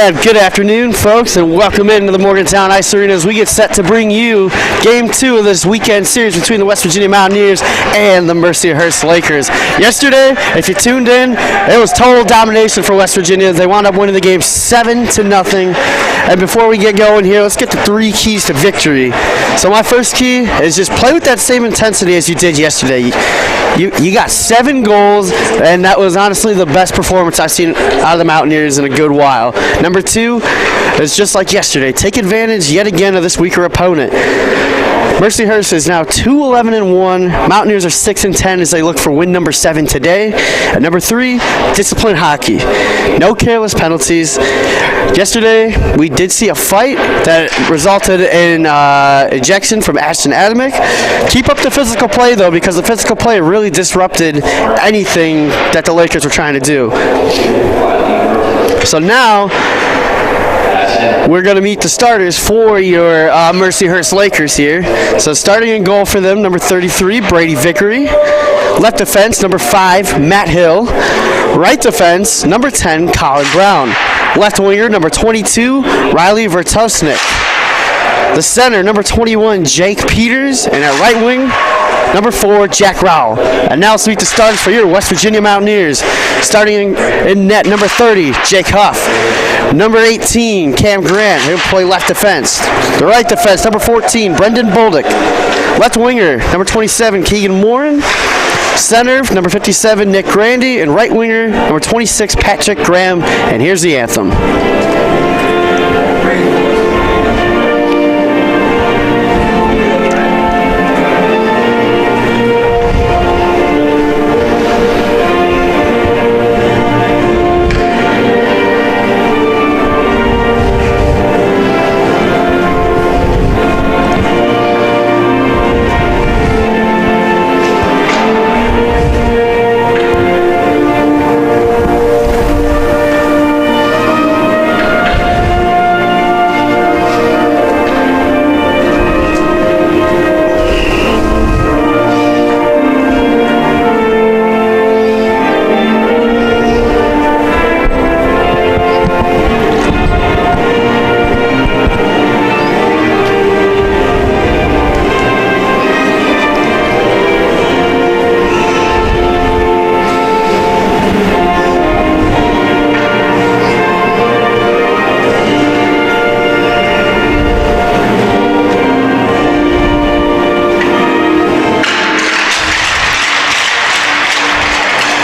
And good afternoon, folks, and welcome into the Morgantown Ice Arena as we get set to bring you Game 2 of this weekend series between the West Virginia Mountaineers and the Mercyhurst Lakers. Yesterday, if you tuned in, it was total domination for West Virginia. They wound up winning the game 7-0. And before we get going here, let's get the 3 keys to victory. So my first key is just play with that same intensity as you did yesterday. You got 7 goals, and that was honestly the best performance I've seen out of the Mountaineers in a good while. Number 2 is just like yesterday. Take advantage yet again of this weaker opponent. Mercyhurst is now 2-11-1. Mountaineers are 6-10 as they look for win number 7 today. And number 3, disciplined hockey. No careless penalties. Yesterday, we did see a fight that resulted in ejection from Ashton Adamick. Keep up the physical play, though, because the physical play really disrupted anything that the Lakers were trying to do. So now, we're going to meet the starters for your Mercyhurst Lakers here. So starting in goal for them, number 33, Brady Vickery. Left defense, number 5, Matt Hill. Right defense, number 10, Colin Brown. Left winger, number 22, Riley Vertosnik. The center, number 21, Jake Peters. And at right wing, number 4, Jack Rowell. And now let's meet the starters for your West Virginia Mountaineers. Starting in net, number 30, Jake Huff. Number 18, Cam Grant. He'll play left defense. The right defense, number 14, Brendan Bolduc. Left winger, number 27, Keegan Morin. Center, number 57, Nick Grandy. And right winger, number 26, Patrick Graham. And here's the anthem.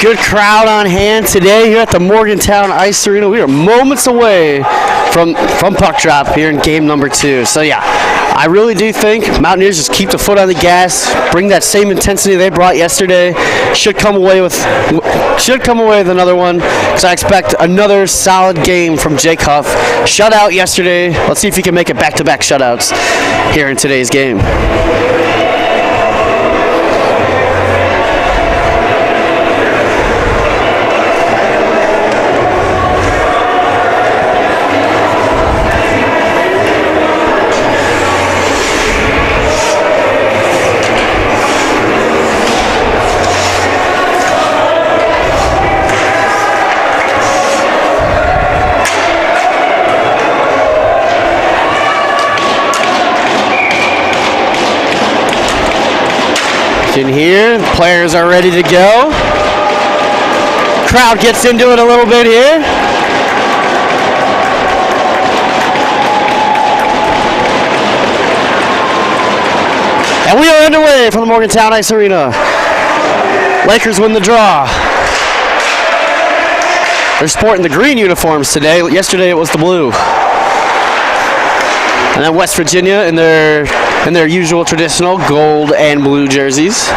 Good crowd on hand today here at the Morgantown Ice Arena. We are moments away from puck drop here in game number 2. So yeah, I really do think Mountaineers just keep the foot on the gas, bring that same intensity they brought yesterday. Should come away with another one, because I expect another solid game from Jake Huff. Shutout yesterday. Let's see if he can make it back-to-back shutouts here in today's game. In here, the players are ready to go. Crowd gets into it a little bit here. And we are underway from the Morgantown Ice Arena. Lakers win the draw. They're sporting the green uniforms today. Yesterday it was the blue. And then West Virginia in their usual traditional gold and blue jerseys.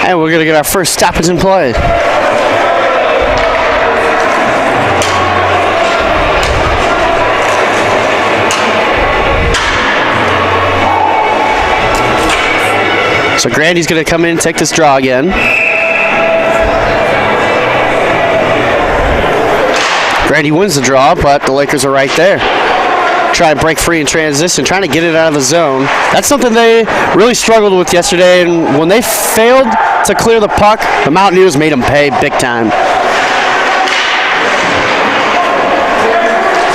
And we're going to get our first stoppage in play. So Grandy's going to come in and take this draw again. Grandy wins the draw, but the Lakers are right there. Trying to break free in transition, trying to get it out of the zone. That's something they really struggled with yesterday, and when they failed to clear the puck, the Mountaineers made them pay big time.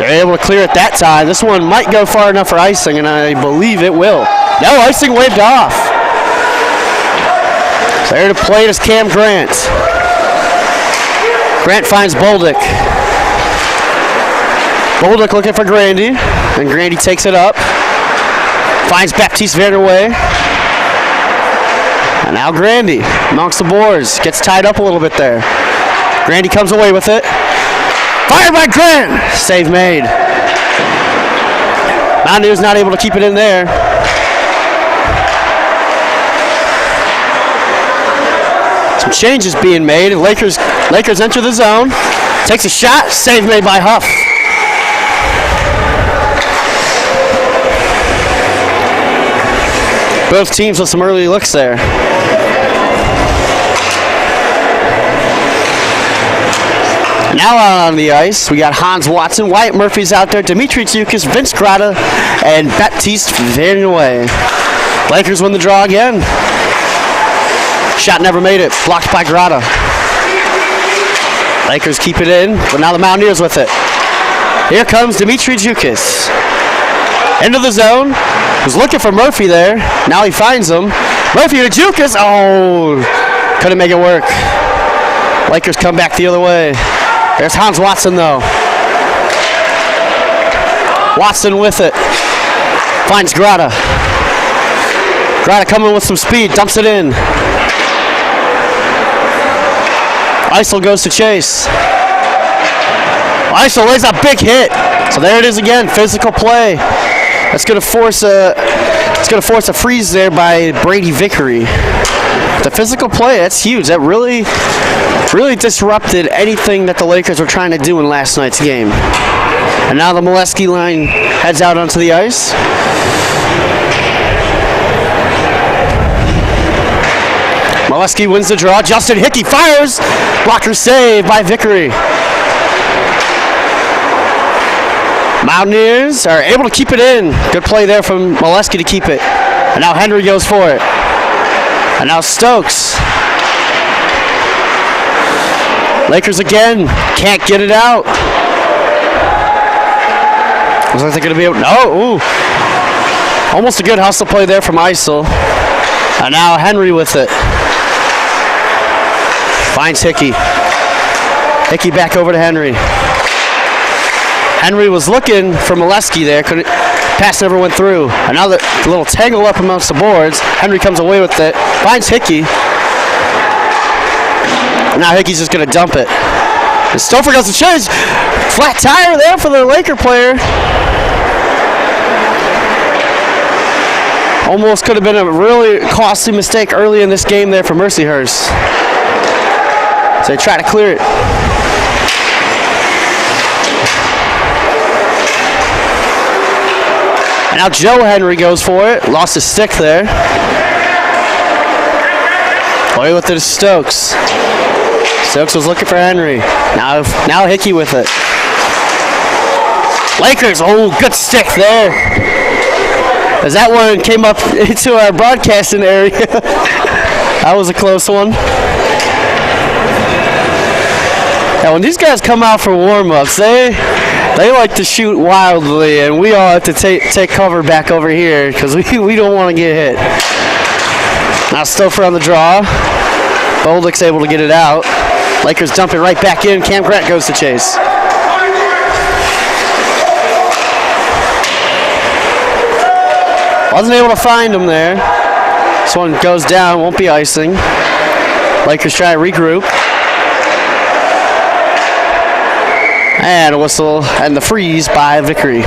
They're able to clear it that time. This one might go far enough for icing, and I believe it will. No, icing waved off. So there to play is Cam Grant. Grant finds Bolduc. Bolduc looking for Grandy, and Grandy takes it up. Finds Baptiste Vanderway. And now Grandy amongst the boards. Gets tied up a little bit there. Grandy comes away with it. Fired by Grant. Save made. Mountaineers not able to keep it in there. Some changes being made. Lakers enter the zone. Takes a shot. Save made by Huff. Both teams with some early looks there. Now out on the ice, we got Hans Watson, Wyatt Murphy's out there, Dimitri Tsukas, Vince Grata, and Baptiste Vanderway. Lakers win the draw again. Shot never made it, blocked by Grata. Lakers keep it in, but now the Mountaineers with it. Here comes Dimitri Tsukas. Into the zone. Was looking for Murphy there. Now he finds him. Murphy to Tsukas. Oh, couldn't make it work. Lakers come back the other way. There's Hans Watson, though. Watson with it. Finds Grata. Grata coming with some speed. Dumps it in. Eisel goes to chase. Eisel lays a big hit. So there it is again. Physical play. That's going to force a freeze there by Brady Vickery. The physical play, that's huge. That really disrupted anything that the Lakers were trying to do in last night's game. And now the Molesky line heads out onto the ice. Molesky wins the draw. Justin Hickey fires. Blocker save by Vickery. Mountaineers are able to keep it in. Good play there from Molesky to keep it. And now Henry goes for it. And now Stokes. Lakers again. Can't get it out. Looks like they're going to be able... No. Ooh. Almost a good hustle play there from Eisel. And now Henry with it. Finds Hickey. Hickey back over to Henry. Henry was looking for Molesky there. Pass never went through. Another little tangle up amongst the boards. Henry comes away with it. Finds Hickey. And now Hickey's just going to dump it. And Stouffer goes to chase. Flat tire there for the Laker player. Almost could have been a really costly mistake early in this game there for Mercyhurst. So they try to clear it. And now Joe Henry goes for it. Lost his stick there. Away with it is Stokes. Stokes was looking for Henry. Now Hickey with it. Lakers, oh, good stick there. As that one came up into our broadcasting area. That was a close one. Now, when these guys come out for warm-ups, they like to shoot wildly, and we all have to take cover back over here because we don't want to get hit. Now Stouffer on the draw. Bolduc's able to get it out. Lakers dump it right back in. Cam Grant goes to chase. Wasn't able to find him there. This one goes down, won't be icing. Lakers try to regroup. And a whistle and the freeze by Vickery.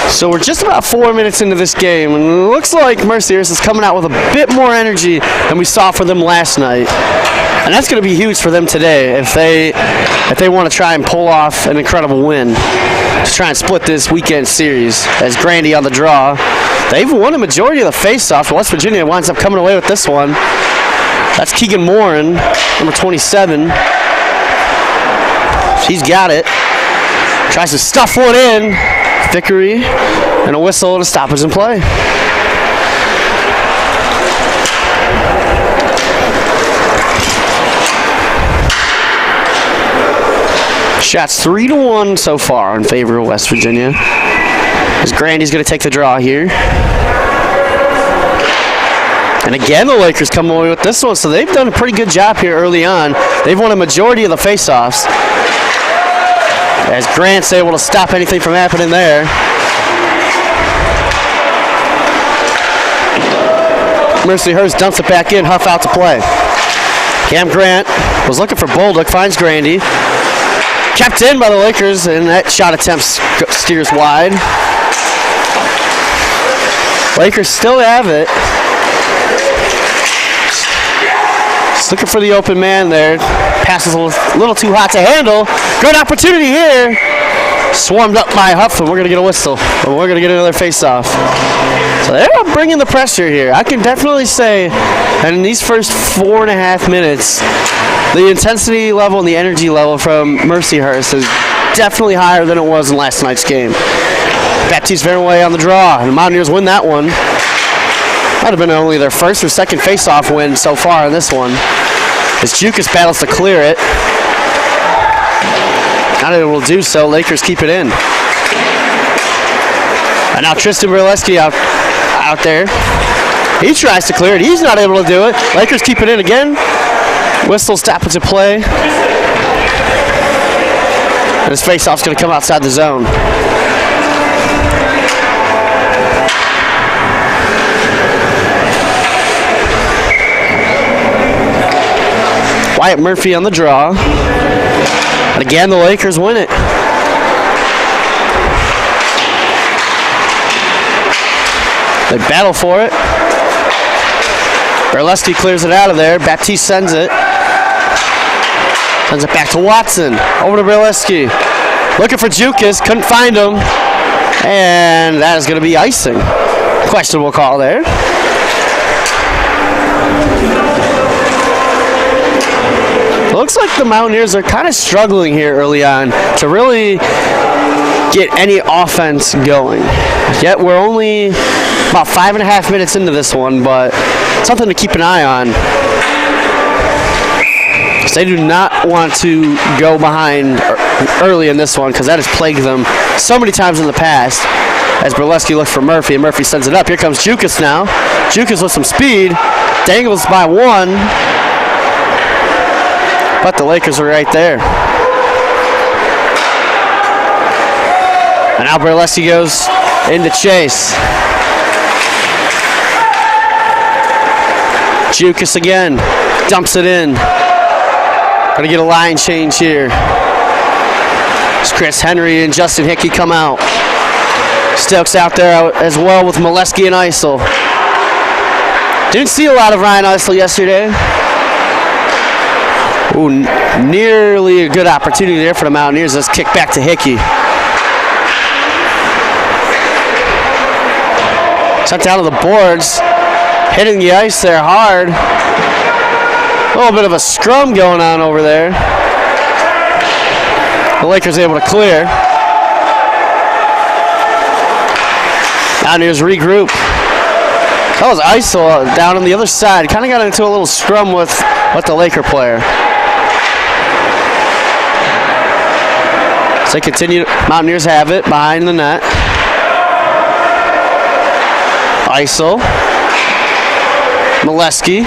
So we're just about 4 minutes into this game, and it looks like Mercyhurst is coming out with a bit more energy than we saw for them last night. And that's going to be huge for them today if they want to try and pull off an incredible win to try and split this weekend series. As Grandy on the draw. They've won a majority of the face-offs. West Virginia winds up coming away with this one. That's Keegan Morin, number 27. He's got it. Tries to stuff one in. Vickery and a whistle and a stoppage in play. Shots 3-1 so far in favor of West Virginia. As Grandy's going to take the draw here. And again, the Lakers come away with this one, so they've done a pretty good job here early on. They've won a majority of the faceoffs. As Grant's able to stop anything from happening there. Mercyhurst dumps it back in, Huff out to play. Cam Grant was looking for Bolduc, finds Grandy. Kept in by the Lakers, and that shot attempt steers wide. Lakers still have it. Just looking for the open man there. Passes a little too hot to handle. Good opportunity here. Swarmed up by Huff, and we're going to get a whistle. And we're going to get another face-off. So they're bringing the pressure here. I can definitely say that in these first 4.5 minutes, the intensity level and the energy level from Mercyhurst is definitely higher than it was in last night's game. Baptiste Vernway on the draw, and the Mountaineers win that one. Might have been only their first or second face-off win so far in this one. As Jukas battles to clear it. Not able to do so. Lakers keep it in. And now Tristan Burleski out there. He tries to clear it. He's not able to do it. Lakers keep it in again. Whistle stop into play. And his face-off's going to come outside the zone. Wyatt Murphy on the draw. And again, the Lakers win it. They battle for it. Burleski clears it out of there. Baptiste sends it. Sends it back to Watson. Over to Burleski. Looking for Jukas. Couldn't find him. And that is going to be icing. Questionable call there. Looks like the Mountaineers are kind of struggling here early on to really get any offense going. Yet we're only about 5.5 minutes into this one, but something to keep an eye on. They do not want to go behind early in this one because that has plagued them so many times in the past. As Burleski looks for Murphy, and Murphy sends it up. Here comes Jukas now. Jukas with some speed. Dangles by one. But the Lakers are right there. And now Burleski goes into chase. Jukas again. Dumps it in. Gonna get a line change here. As Chris Henry and Justin Hickey come out. Stokes out there as well with Molesky and Eisel. Didn't see a lot of Ryan Eisel yesterday. Ooh, nearly a good opportunity there for the Mountaineers. Let's kick back to Hickey. Sent down to the boards. Hitting the ice there hard. A little bit of a scrum going on over there. The Lakers able to clear. Mountaineers regroup. That was Eisel down on the other side. Kind of got into a little scrum with the Laker player. So they continue. Mountaineers have it behind the net. Eisel. Molesky.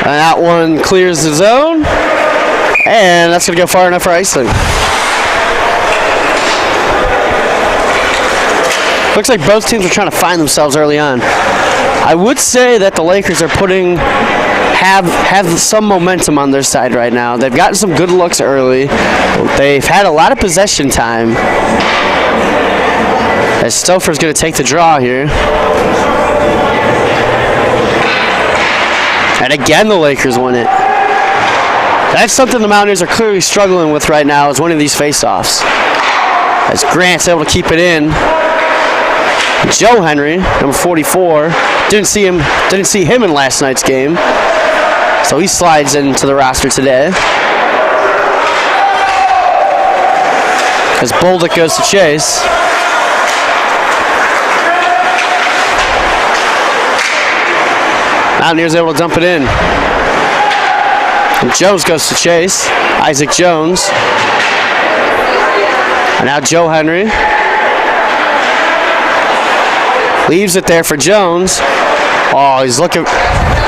And that one clears the zone. And that's going to go far enough for icing. Looks like both teams are trying to find themselves early on. I would say that the Lakers are have some momentum on their side right now. They've gotten some good looks early. They've had a lot of possession time. As Stouffer's going to take the draw here. And again, the Lakers win it. That's something the Mountaineers are clearly struggling with right now, is winning these faceoffs. As Grant's able to keep it in. Joe Henry, number 44, didn't see him in last night's game, so he slides into the roster today. As Bolduc goes to chase. Mountaineers able to dump it in. Jones goes to chase. Isaac Jones. And now Joe Henry. Leaves it there for Jones. Oh, he's looking.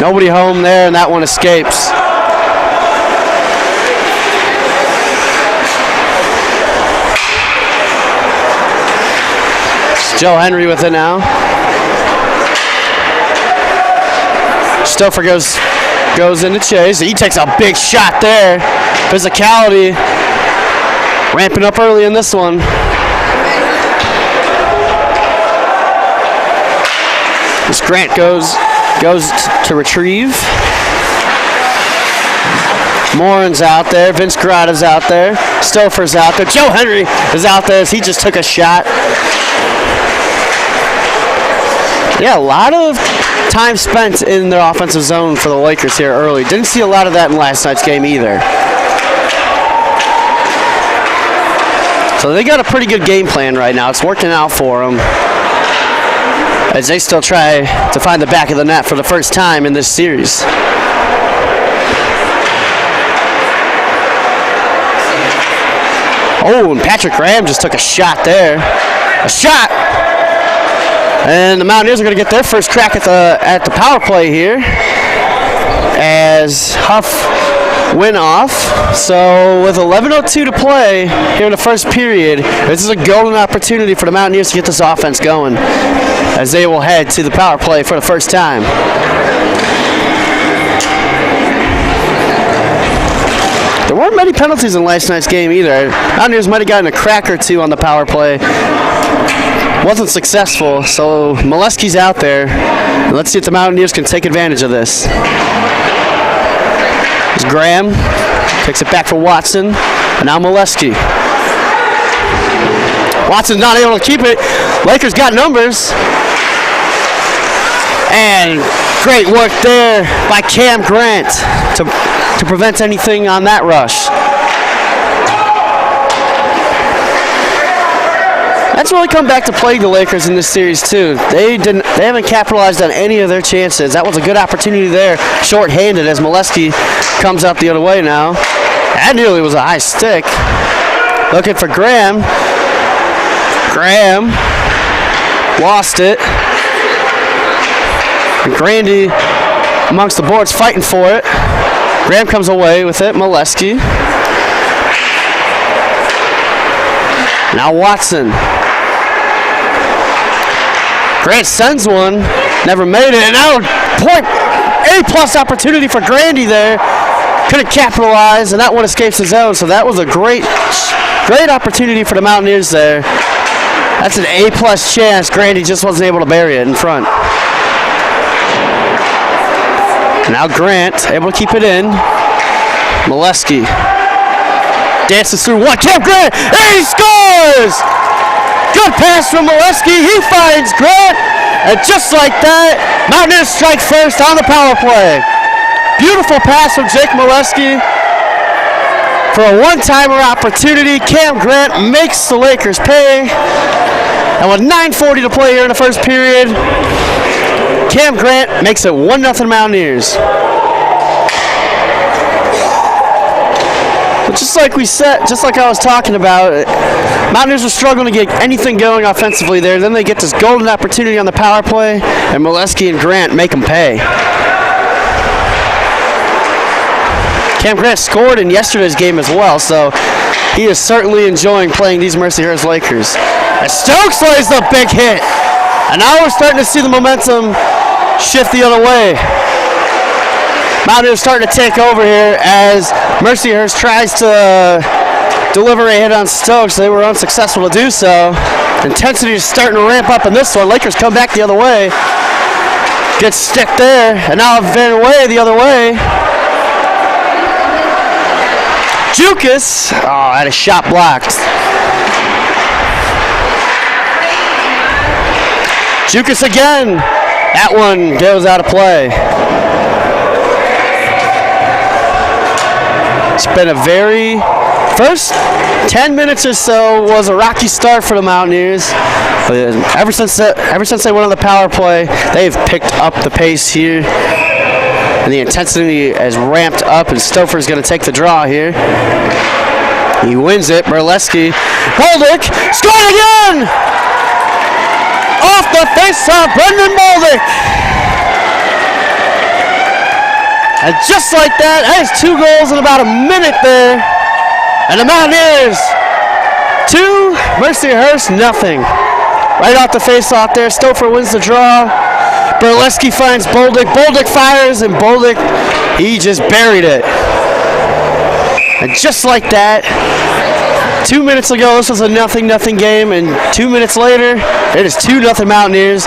Nobody home there, and that one escapes. It's Joe Henry with it now. Stouffer goes into chase. He takes a big shot there. Physicality ramping up early in this one. As Grant goes to retrieve. Morin's out there. Vince Garada's out there. Stouffer's out there. Joe Henry is out there as he just took a shot. Yeah, a lot of time spent in their offensive zone for the Lakers here early. Didn't see a lot of that in last night's game either. So they got a pretty good game plan right now. It's working out for them as they still try to find the back of the net for the first time in this series. Oh, and Patrick Graham just took a shot there. A shot! And the Mountaineers are going to get their first crack at the power play here as Huff went off. So with 11:02 to play here in the first period, this is a golden opportunity for the Mountaineers to get this offense going as they will head to the power play for the first time. There weren't many penalties in last night's game either. Mountaineers might have gotten a crack or two on the power play. Wasn't successful, so Molesky's out there. Let's see if the Mountaineers can take advantage of this. There's Graham, takes it back for Watson, and now Molesky. Watson's not able to keep it. Lakers got numbers. And great work there by Cam Grant to prevent anything on that rush. That's really come back to plague the Lakers in this series too. They haven't capitalized on any of their chances. That was a good opportunity there, short-handed as Molesky comes out the other way now. That nearly was a high stick. Looking for Graham. Graham lost it. And Grandy amongst the boards fighting for it. Graham comes away with it. Molesky. Now Watson. Grant sends one, never made it, and now A+ opportunity for Grandy there. Couldn't capitalize, and that one escapes the zone, so that was a great opportunity for the Mountaineers there. That's an A+ chance. Grandy just wasn't able to bury it in front. Now Grant, able to keep it in. Molesky dances through one. Cam Grant, and he scores! Good pass from Molesky. He finds Grant. And just like that, Mountaineers strike first on the power play. Beautiful pass from Jake Molesky for a one-timer opportunity. Cam Grant makes the Lakers pay. And with 9:40 to play here in the first period, Cam Grant makes it 1-0 Mountaineers. But just like we said, just like I was talking about, Mountaineers are struggling to get anything going offensively there. Then they get this golden opportunity on the power play, and Molesky and Grant make them pay. Cam Grant scored in yesterday's game as well, so he is certainly enjoying playing these Mercyhurst Lakers. And Stokes lays the big hit. And now we're starting to see the momentum shift the other way. Mountaineers starting to take over here as Mercyhurst tries to deliver a hit on Stokes. They were unsuccessful to do so. Intensity is starting to ramp up in this one. Lakers come back the other way. Gets stick there, and now Van Way the other way. Jukas, had a shot blocked. Jukas again. That one goes out of play. It's been a first 10 minutes or so was a rocky start for the Mountaineers. Ever since they went on the power play, they've picked up the pace here. And the intensity has ramped up, and Stouffer's going to take the draw here. He wins it. Burleski. Bolduc scored again! Off the face-off, Brendan Bolduc. And just like that, that is 2 goals in about a minute there. And the Mountaineers 2, Mercyhurst nothing. Right off the face-off there, Stouffer wins the draw. Burleski finds Bolduc. Bolduc fires, and Bolduc, he just buried it. And just like that, 2 minutes ago, this was a 0-0 game, and 2 minutes later, it is 2-0 Mountaineers,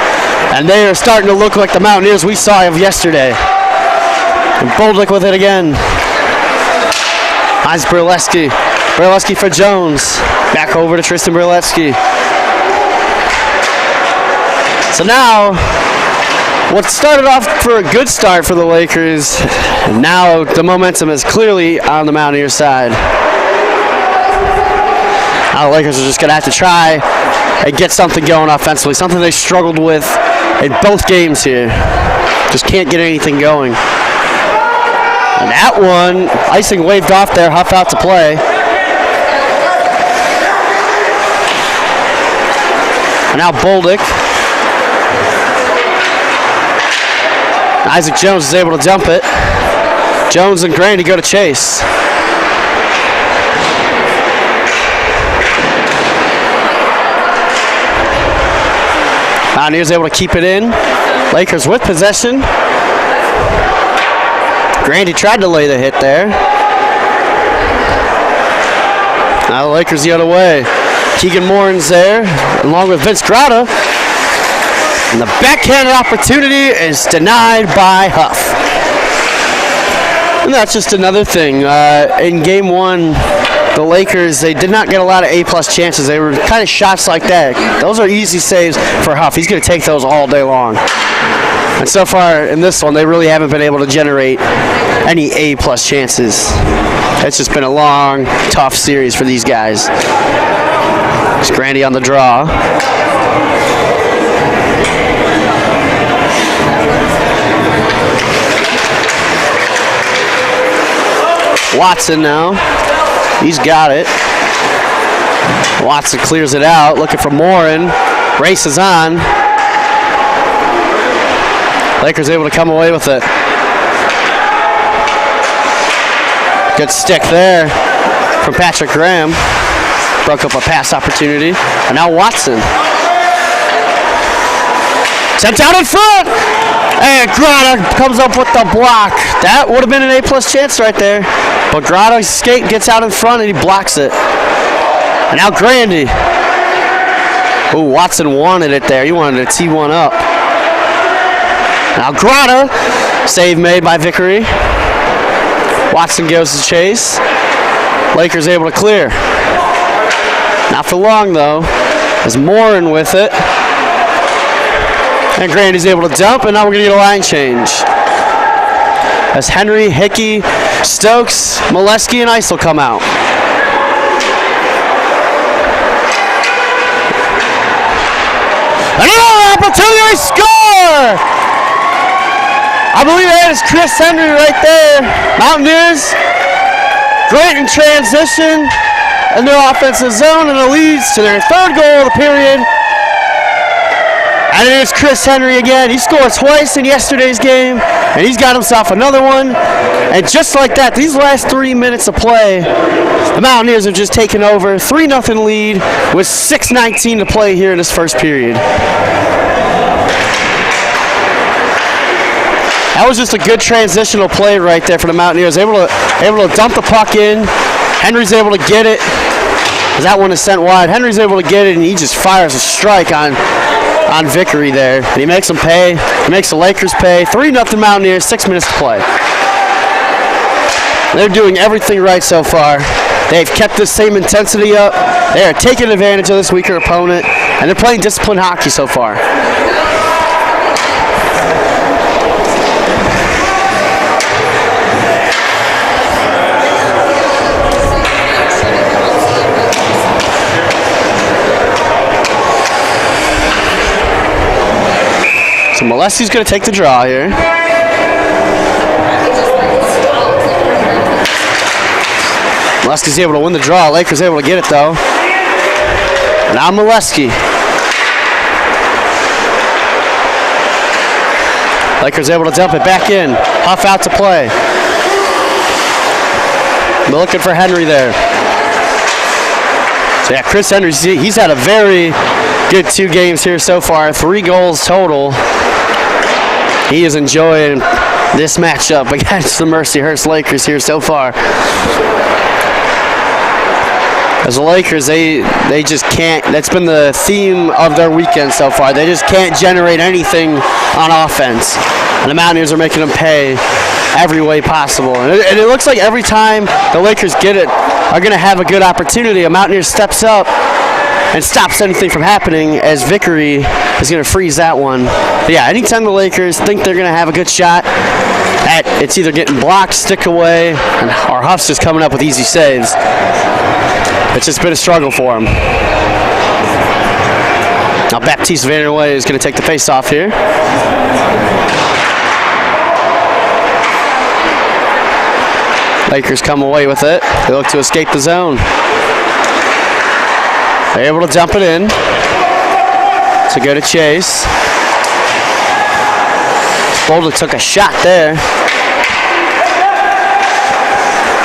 and they are starting to look like the Mountaineers we saw of yesterday. And Bolduc with it again. Finds Burleski. Burleski for Jones. Back over to Tristan Burleski. So now, what started off for a good start for the Lakers, now the momentum is clearly on the Mountaineers side. Now the Lakers are just going to have to try and get something going offensively, something they struggled with in both games here. Just can't get anything going. And that one, icing waved off there, Huff out to play. And now Bolduc. Isaac Jones is able to dump it. Jones and Grandy go to chase. Mountaineers able to keep it in. Lakers with possession. Grandy tried to lay the hit there. Now the Lakers the other way. Keegan Morin's there, along with Vince Grata. And the backhanded opportunity is denied by Huff. And that's just another thing. In game 1, the Lakers, they did not get a lot of A-plus chances. They were kind of shots like that. Those are easy saves for Huff. He's going to take those all day long. And so far in this one, they really haven't been able to generate any A-plus chances. It's just been a long, tough series for these guys. It's Grandy on the draw. Watson now. He's got it. Watson clears it out, looking for Morin. Races on. Lakers able to come away with it. Good stick there from Patrick Graham. Broke up a pass opportunity. And now Watson. Sent out in front. And Grata comes up with the block. That would have been an A-plus chance right there. But Grata's skate gets out in front and he blocks it. And now Grandy. Ooh, Watson wanted it there. He wanted to tee one up. Now Grata. Save made by Vickery. Watson goes to chase. Lakers able to clear. Not for long though. There's Morin with it. And Grandy's able to dump, and now we're going to get a line change. As Henry, Hickey, Stokes, Molesky, and Ice will come out. Another opportunity to score! I believe that is Chris Henry right there. Mountaineers, great in transition in their offensive zone, and it leads to their 3rd goal of the period. And it is Chris Henry again. He scored twice in yesterday's game, and he's got himself another one. And just like that, these last 3 minutes of play, the Mountaineers have just taken over. 3-0 lead with 6:19 to play here in this first period. That was just a good transitional play right there for the Mountaineers. Able to dump the puck in. Henry's able to get it. That one is sent wide. Henry's able to get it, and he just fires a strike on Vickery there. And he makes them pay. He makes the Lakers pay. 3-0 Mountaineers, 6 minutes to play. They're doing everything right so far. They've kept the same intensity up. They are taking advantage of this weaker opponent, and they're playing disciplined hockey so far. So Molesky's going to take the draw here. Molesky's able to win the draw. Lakers able to get it, though. Now Molesky. Lakers able to dump it back in. Huff out to play. We're looking for Henry there. So yeah, Chris Henry, he's had a very good 2 games here so far. 3 goals total. He is enjoying this matchup against the Mercyhurst Lakers here so far. As the Lakers, they just can't, that's been the theme of their weekend so far. They just can't generate anything on offense. And the Mountaineers are making them pay every way possible. And it looks like every time the Lakers get it, are going to have a good opportunity. A Mountaineer steps up and stops anything from happening, as Vickery is going to freeze that one. But yeah, anytime the Lakers think they're going to have a good shot, it's either getting blocked, stick away, or Huff's just coming up with easy saves. It's just been a struggle for him. Now Baptiste Vanderway is going to take the face off here. Lakers come away with it. They look to escape the zone. They're able to dump it in to go to Chase. Boldly took a shot there.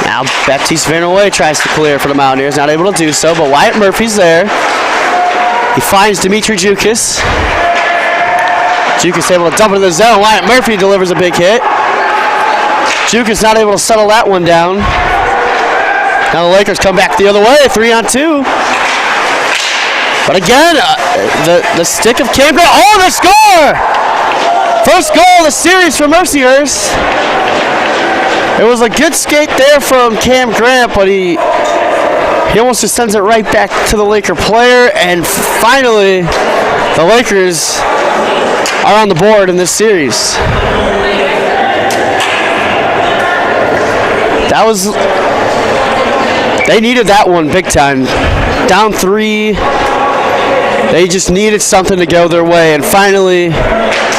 Now Baptiste Vanderway tries to clear for the Mountaineers. Not able to do so, but Wyatt Murphy's there. He finds Dimitri Jukas. Jukas able to dump it in the zone. Wyatt Murphy delivers a big hit. Jukas not able to settle that one down. Now the Lakers come back the other way, 3-on-2. But again, the stick of Cam Grant. Oh, the score! First goal of the series for Mercyhurst. It was a good skate there from Cam Grant, but he almost just sends it right back to the Laker player. And finally, the Lakers are on the board in this series. They needed that one big time. Down 3. They just needed something to go their way, and finally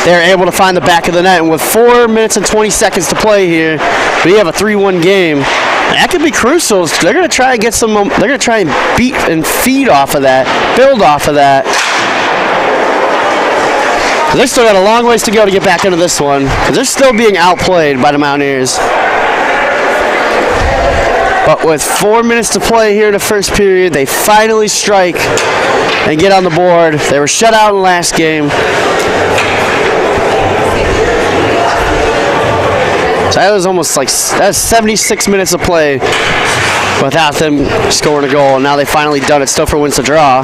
they're able to find the back of the net. And with 4 minutes and 20 seconds to play here, we have a 3-1 game. And that could be crucial. They're going to try and get some. They're going to try and beat and feed off of that, build off of that. They still got a long ways to go to get back into this one, because they're still being outplayed by the Mountaineers. But with 4 minutes to play here in the first period, they finally strike and get on the board. They were shut out in the last game. So that was almost like 76 minutes of play without them scoring a goal. And now they finally done it. Stouffer wins the draw.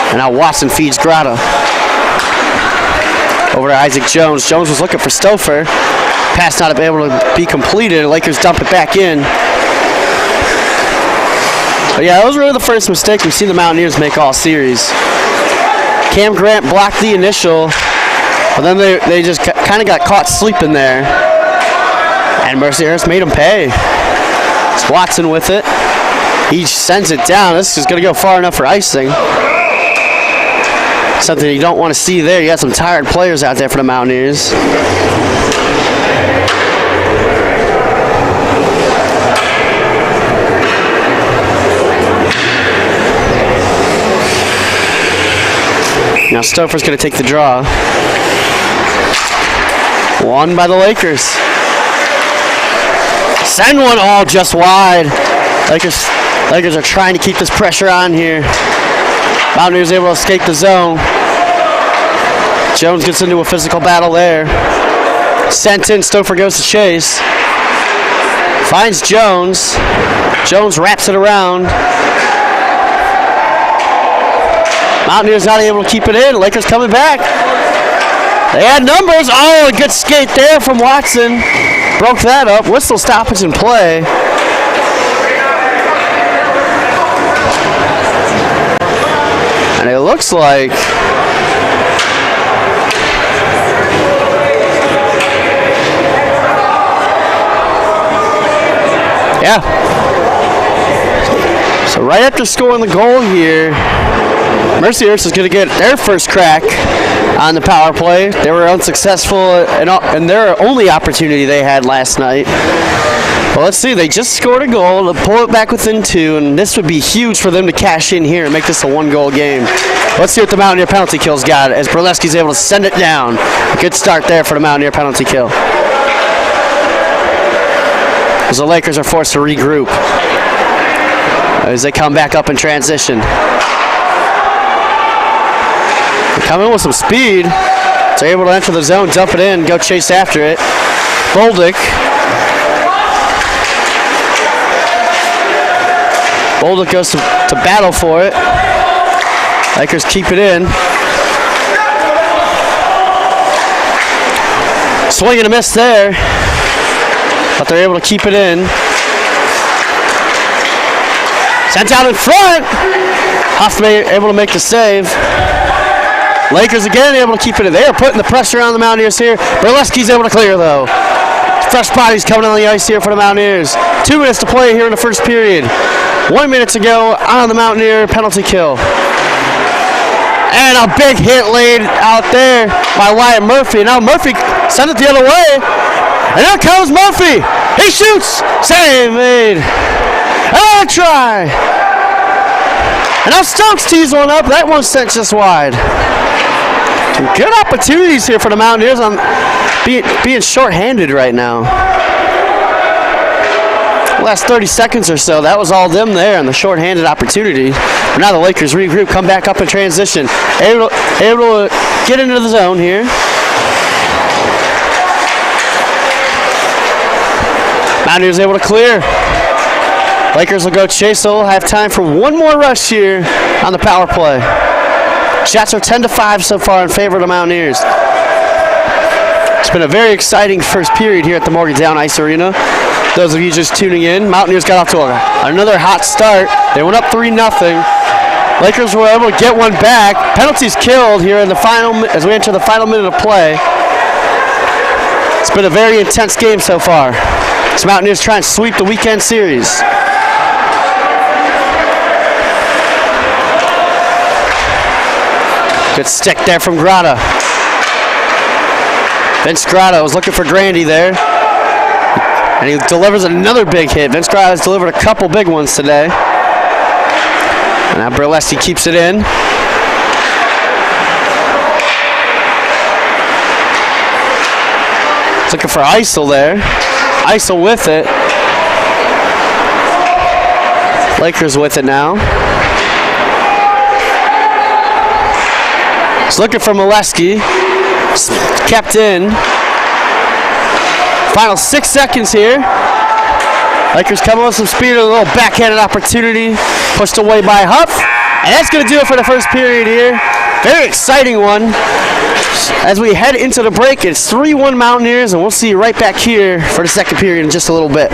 And now Watson feeds Grata. Over to Isaac Jones. Jones was looking for Stouffer. Pass not able to be completed. Lakers dump it back in. But yeah, that was really the first mistake we've seen the Mountaineers make all series. Cam Grant blocked the initial, but then they just kind of got caught sleeping there. And Mercyhurst made them pay. It's Watson with it. He sends it down. This is going to go far enough for icing. Something you don't want to see there. You got some tired players out there for the Mountaineers. Now Stouffer's going to take the draw. Won by the Lakers. Send one all just wide. Lakers are trying to keep this pressure on here. Mountaineers able to escape the zone. Jones gets into a physical battle there. Sent in, Stouffer goes to chase. Finds Jones. Jones wraps it around. Mountaineers not able to keep it in. Lakers coming back. They had numbers. Oh, a good skate there from Watson. Broke that up. Whistle stoppage in play. And it looks like yeah. So right after scoring the goal here, Mercyhurst is going to get their first crack on the power play. They were unsuccessful in their only opportunity they had last night. Well, let's see. They just scored a goal to pull it back within 2, and this would be huge for them to cash in here and make this a 1-goal game. Let's see what the Mountaineer penalty kill's got as Burleski's able to send it down. A good start there for the Mountaineer penalty kill. As the Lakers are forced to regroup as they come back up in transition. They come in with some speed. They're able to enter the zone, dump it in, go chase after it. Bolduc. Bolduc goes to battle for it. Lakers keep it in. Swing and a miss there, but they're able to keep it in. Sent out in front. Hoffman able to make the save. Lakers again able to keep it in. They are putting the pressure on the Mountaineers here. Burleski's able to clear though. Fresh bodies coming on the ice here for the Mountaineers. 2 minutes to play here in the first period. 1 minute to go on the Mountaineer penalty kill. And a big hit laid out there by Wyatt Murphy. Now Murphy sent it the other way. And there comes Murphy. He shoots. Save made. Another try. And now Stokes tees one up. That one sent just wide. Some good opportunities here for the Mountaineers on being short-handed right now. Last 30 seconds or so, that was all them there on the short-handed opportunity. But now the Lakers regroup, come back up in transition. Able to get into the zone here. Mountaineers able to clear. Lakers will go chase, so we'll have time for one more rush here on the power play. Shots are 10-5 so far in favor of the Mountaineers. It's been a very exciting first period here at the Morgantown Ice Arena. Those of you just tuning in, Mountaineers got off to another hot start. They went up 3-0. Lakers were able to get one back. Penalties killed here in the final as we enter the final minute of play. It's been a very intense game so far. So Mountaineers try and sweep the weekend series. Good stick there from Grata. Vince Grata was looking for Grandy there. And he delivers another big hit. Vince Grata has delivered a couple big ones today. And now Burleski keeps it in. He's looking for Isel there. Isel with it. Lakers with it now. He's looking for Molesky. Kept in. Final 6 seconds here. Lakers coming with some speed, a little backhanded opportunity. Pushed away by Huff. And that's going to do it for the first period here. Very exciting one. As we head into the break, it's 3-1 Mountaineers, and we'll see you right back here for the second period in just a little bit.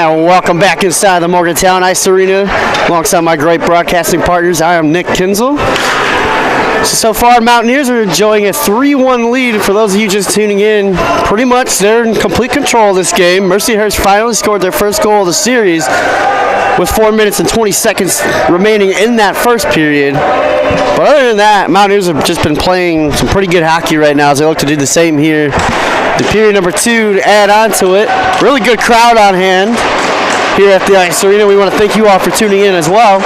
And welcome back inside the Morgantown Ice Arena alongside my great broadcasting partners. I am Nick Kinzel. So far, Mountaineers are enjoying a 3-1 lead. For those of you just tuning in, pretty much they're in complete control of this game. Mercyhurst finally scored their first goal of the series with 4 minutes and 20 seconds remaining in that first period. But other than that, Mountaineers have just been playing some pretty good hockey right now as they look to do the same here. The period number 2 to add on to it. Really good crowd on hand here at the Ice Arena. We want to thank you all for tuning in as well.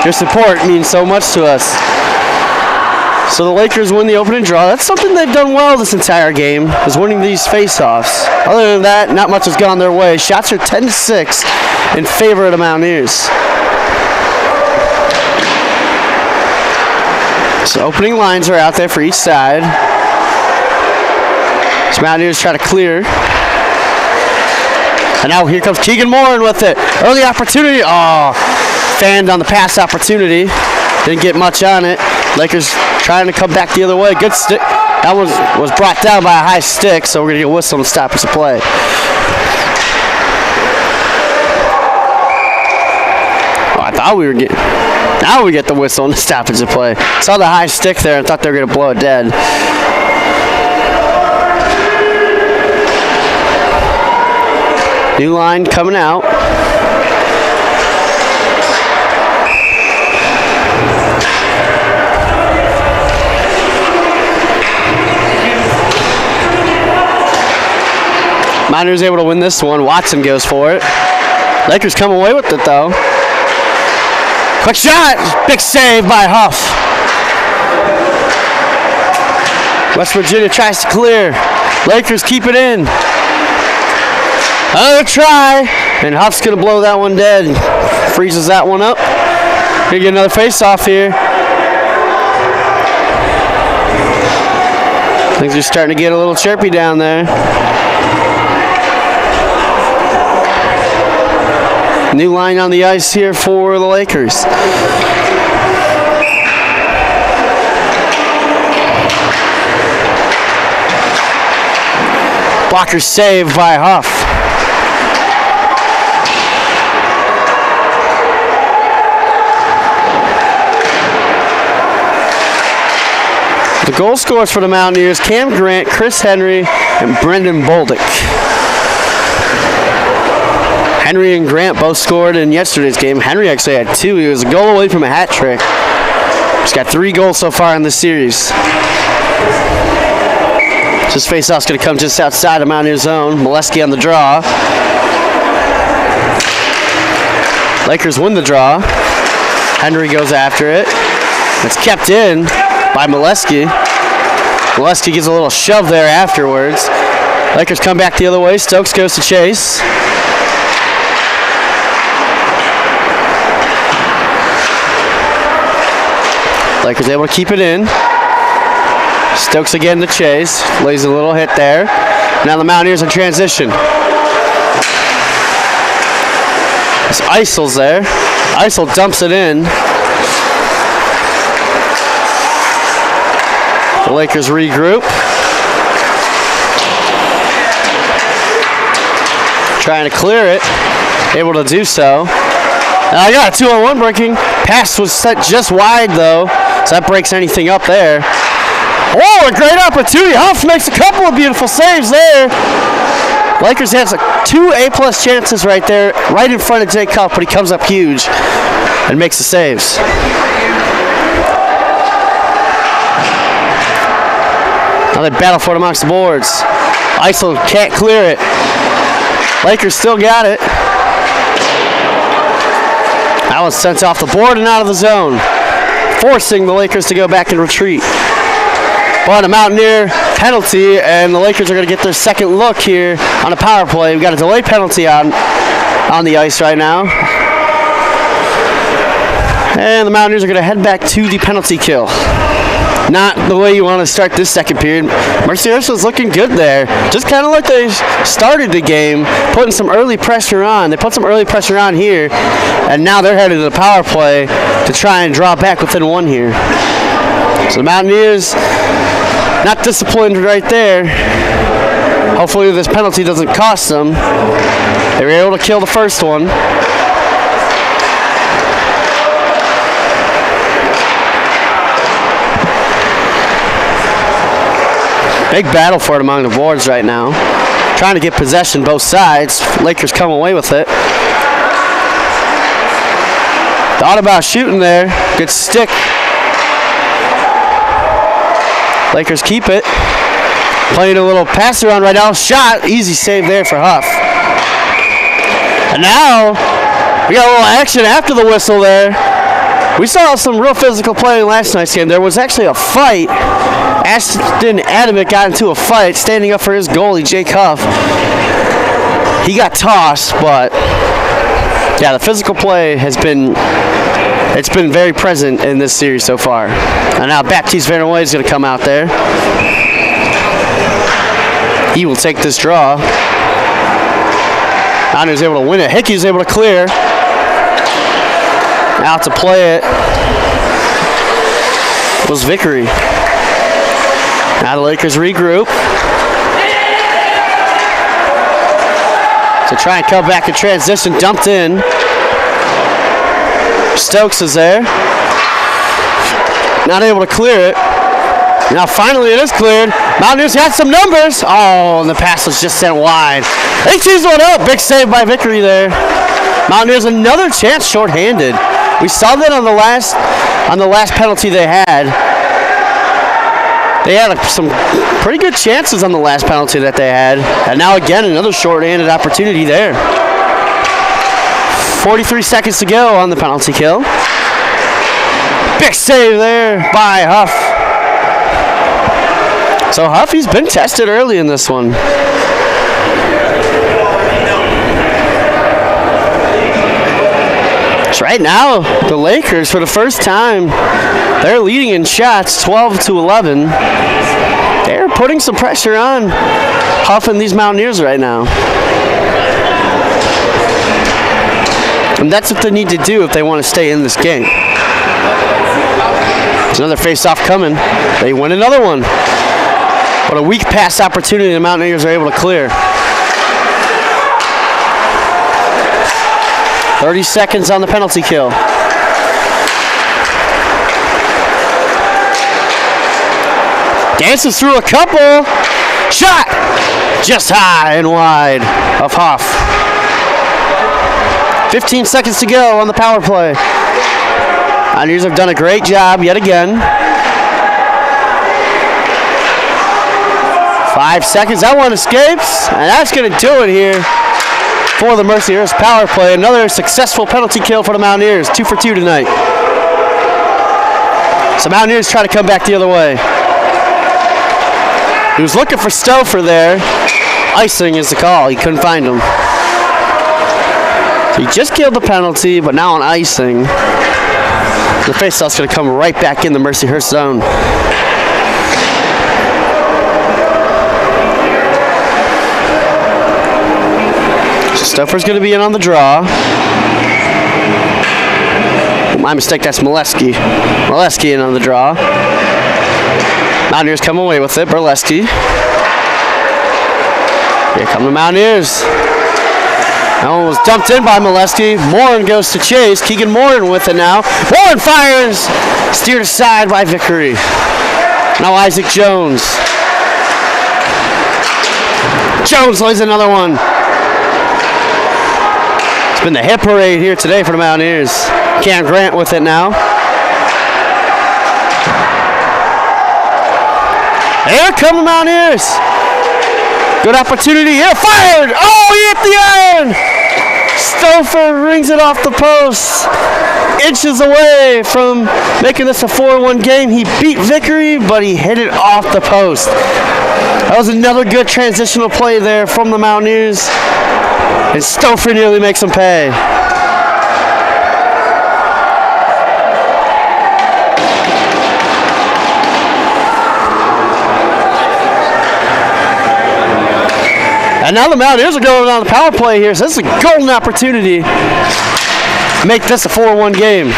Your support means so much to us. So the Lakers win the opening draw. That's something they've done well this entire game, is winning these face-offs. Other than that, not much has gone their way. Shots are 10-6 in favor of the Mountaineers. So opening lines are out there for each side. So Mountaineers try to clear. And now here comes Keegan Morin with it. Early opportunity. Oh, fanned on the pass opportunity. Didn't get much on it. Lakers trying to come back the other way. Good stick. That one was brought down by a high stick, so we're going to get a whistle and stop us a play. Oh, I thought we were getting... Now we get the whistle and the stoppage of play. Saw the high stick there and thought they were going to blow it dead. New line coming out. Mountaineers able to win this one. Watson goes for it. Lakers come away with it though. Quick shot! Big save by Huff. West Virginia tries to clear. Lakers keep it in. Another try. And Huff's going to blow that one dead. Freezes that one up. Gonna get another face-off here. Things are starting to get a little chirpy down there. New line on the ice here for the Lakers. Blocker save by Huff. The goal scorers for the Mountaineers: Cam Grant, Chris Henry, and Brendan Boldick. Henry and Grant both scored in yesterday's game. Henry actually had 2. He was a goal away from a hat trick. He's got 3 goals so far in this series. This face-off's going to come just outside the Mountaineer zone. Molesky on the draw. Lakers win the draw. Henry goes after it. It's kept in by Molesky. Molesky gives a little shove there afterwards. Lakers come back the other way. Stokes goes to chase. Lakers able to keep it in. Stokes again to chase. Lays a little hit there. Now the Mountaineers in transition. It's Eisel's there. Eisel dumps it in. The Lakers regroup. Trying to clear it. Able to do so. And I got a 2-on-1 breaking. Pass was set just wide though. So that breaks anything up there. Oh, a great opportunity. Huff makes a couple of beautiful saves there. Lakers has 2 A-plus chances right there, right in front of Jake Huff, but he comes up huge and makes the saves. Now they battle for it amongst the boards. Eisel can't clear it. Lakers still got it. That was sent off the board and out of the zone, forcing the Lakers to go back and retreat. But a Mountaineer penalty, and the Lakers are going to get their second look here on a power play. We've got a delay penalty on the ice right now. And the Mountaineers are going to head back to the penalty kill. Not the way you want to start this second period. Mercyhurst was looking good there. Just kind of like they started the game, putting some early pressure on. They put some early pressure on here, and now they're headed to the power play to try and draw back within 1 here. So the Mountaineers not disciplined right there. Hopefully this penalty doesn't cost them. They were able to kill the first one. Big battle for it among the boards right now. Trying to get possession both sides. Lakers come away with it. Thought about shooting there. Good stick. Lakers keep it. Playing a little pass around right now. Shot. Easy save there for Huff. And now we got a little action after the whistle there. We saw some real physical play in last night's game. There was actually a fight. Ashton Adamick got into a fight standing up for his goalie, Jake Huff. He got tossed, but yeah, the physical play has been very present in this series so far. And now Baptiste Vanderway is going to come out there. He will take this draw. Mountaineers able to win it. Hickey's able to clear. Out to play it was Vickery. Now the Lakers regroup. To try and come back in transition. Dumped in. Stokes is there. Not able to clear it. Now finally it is cleared. Mountaineers got some numbers. Oh, and the pass was just sent wide. They choose one up. Big save by Vickery there. Mountaineers another chance shorthanded. We saw that on the last penalty they had. They had some pretty good chances on the last penalty that they had. And now again, another short-handed opportunity there. 43 seconds to go on the penalty kill. Big save there by Huff. So Huff, he's been tested early in this one. So right now, the Lakers, for the first time, they're leading in shots, 12-11. They're putting some pressure on Huff and these Mountaineers right now. And that's what they need to do if they want to stay in this game. There's another face-off coming. They win another one. But a weak pass opportunity the Mountaineers are able to clear. 30 seconds on the penalty kill. Dances through a couple. Shot! Just high and wide of Huff. 15 seconds to go on the power play. Mountaineers have done a great job yet again. 5 seconds. That one escapes. And that's going to do it here for the Mercyhurst power play. Another successful penalty kill for the Mountaineers. 2 for 2 tonight. So Mountaineers try to come back the other way. He was looking for Stouffer there. Icing is the call. He couldn't find him. So he just killed the penalty, but now on icing. The faceoff's going to come right back in the Mercyhurst zone. Stouffer's going to be in on the draw. My mistake, that's Molesky. Molesky in on the draw. Mountaineers come away with it. Burleski. Here come the Mountaineers. That one was dumped in by Molesky. Morin goes to chase. Keegan Morin with it now. Morin fires. Steered aside by Vickery. Now Isaac Jones. Jones lays another one. It's been the hit parade here today for the Mountaineers. Cam Grant with it now. Here come the Mountaineers. Good opportunity here. Fired! Oh, he hit the iron! Stouffer rings it off the post. Inches away from making this a 4-1 game. He beat Vickery, but he hit it off the post. That was another good transitional play there from the Mountaineers. And Stouffer nearly makes them pay. And now the Mountaineers are going on the power play here, so this is a golden opportunity to make this a 4-1 game.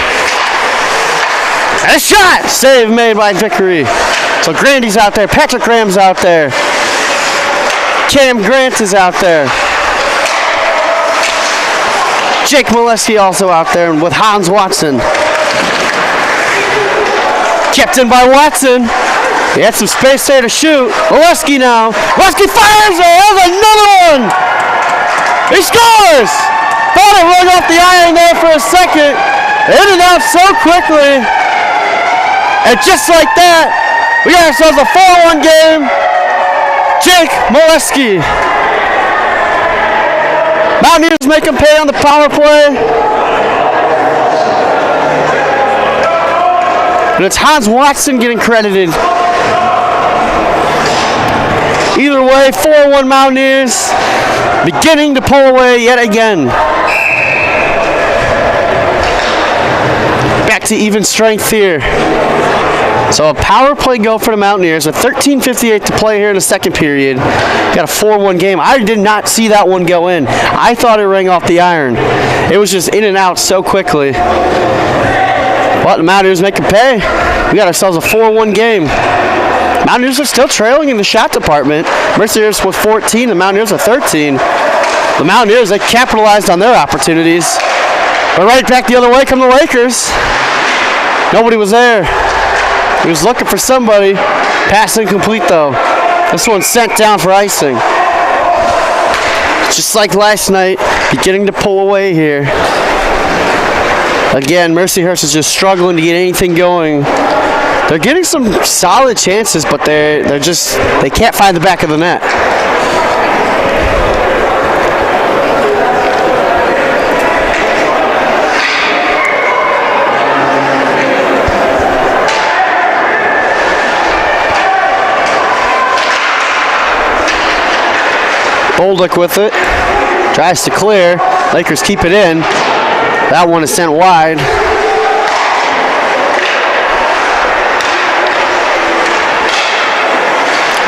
And a shot! Save made by Vickery. So Grandy's out there, Patrick Graham's out there. Cam Grant is out there. Jake Molesky also out there, and with Hans Watson. Kept in by Watson. He had some space there to shoot. Molesky now. Molesky fires it. There's another one. He scores. Thought it rung off the iron there for a second. In and out so quickly. And just like that, we got ourselves a 4-1 game. Jake Molesky. Mountaineers make him pay on the power play. And it's Hans Watson getting credited. Either way, 4-1 Mountaineers beginning to pull away yet again. Back to even strength here. So a power play go for the Mountaineers with 13:58 to play here in the second period. Got a 4-1 game. I did not see that one go in. I thought it rang off the iron. It was just in and out so quickly. But the Mountaineers make them pay. We got ourselves a 4-1 game. Mountaineers are still trailing in the shot department. Mercyhurst with 14, the Mountaineers with 13. The Mountaineers, they capitalized on their opportunities. But right back the other way come the Lakers. Nobody was there. He was looking for somebody. Pass incomplete though. This one's sent down for icing. Just like last night, beginning to pull away here. Again, Mercyhurst is just struggling to get anything going. They're getting some solid chances, but they can't find the back of the net. Bolduc with it. Tries to clear. Lakers keep it in. That one is sent wide.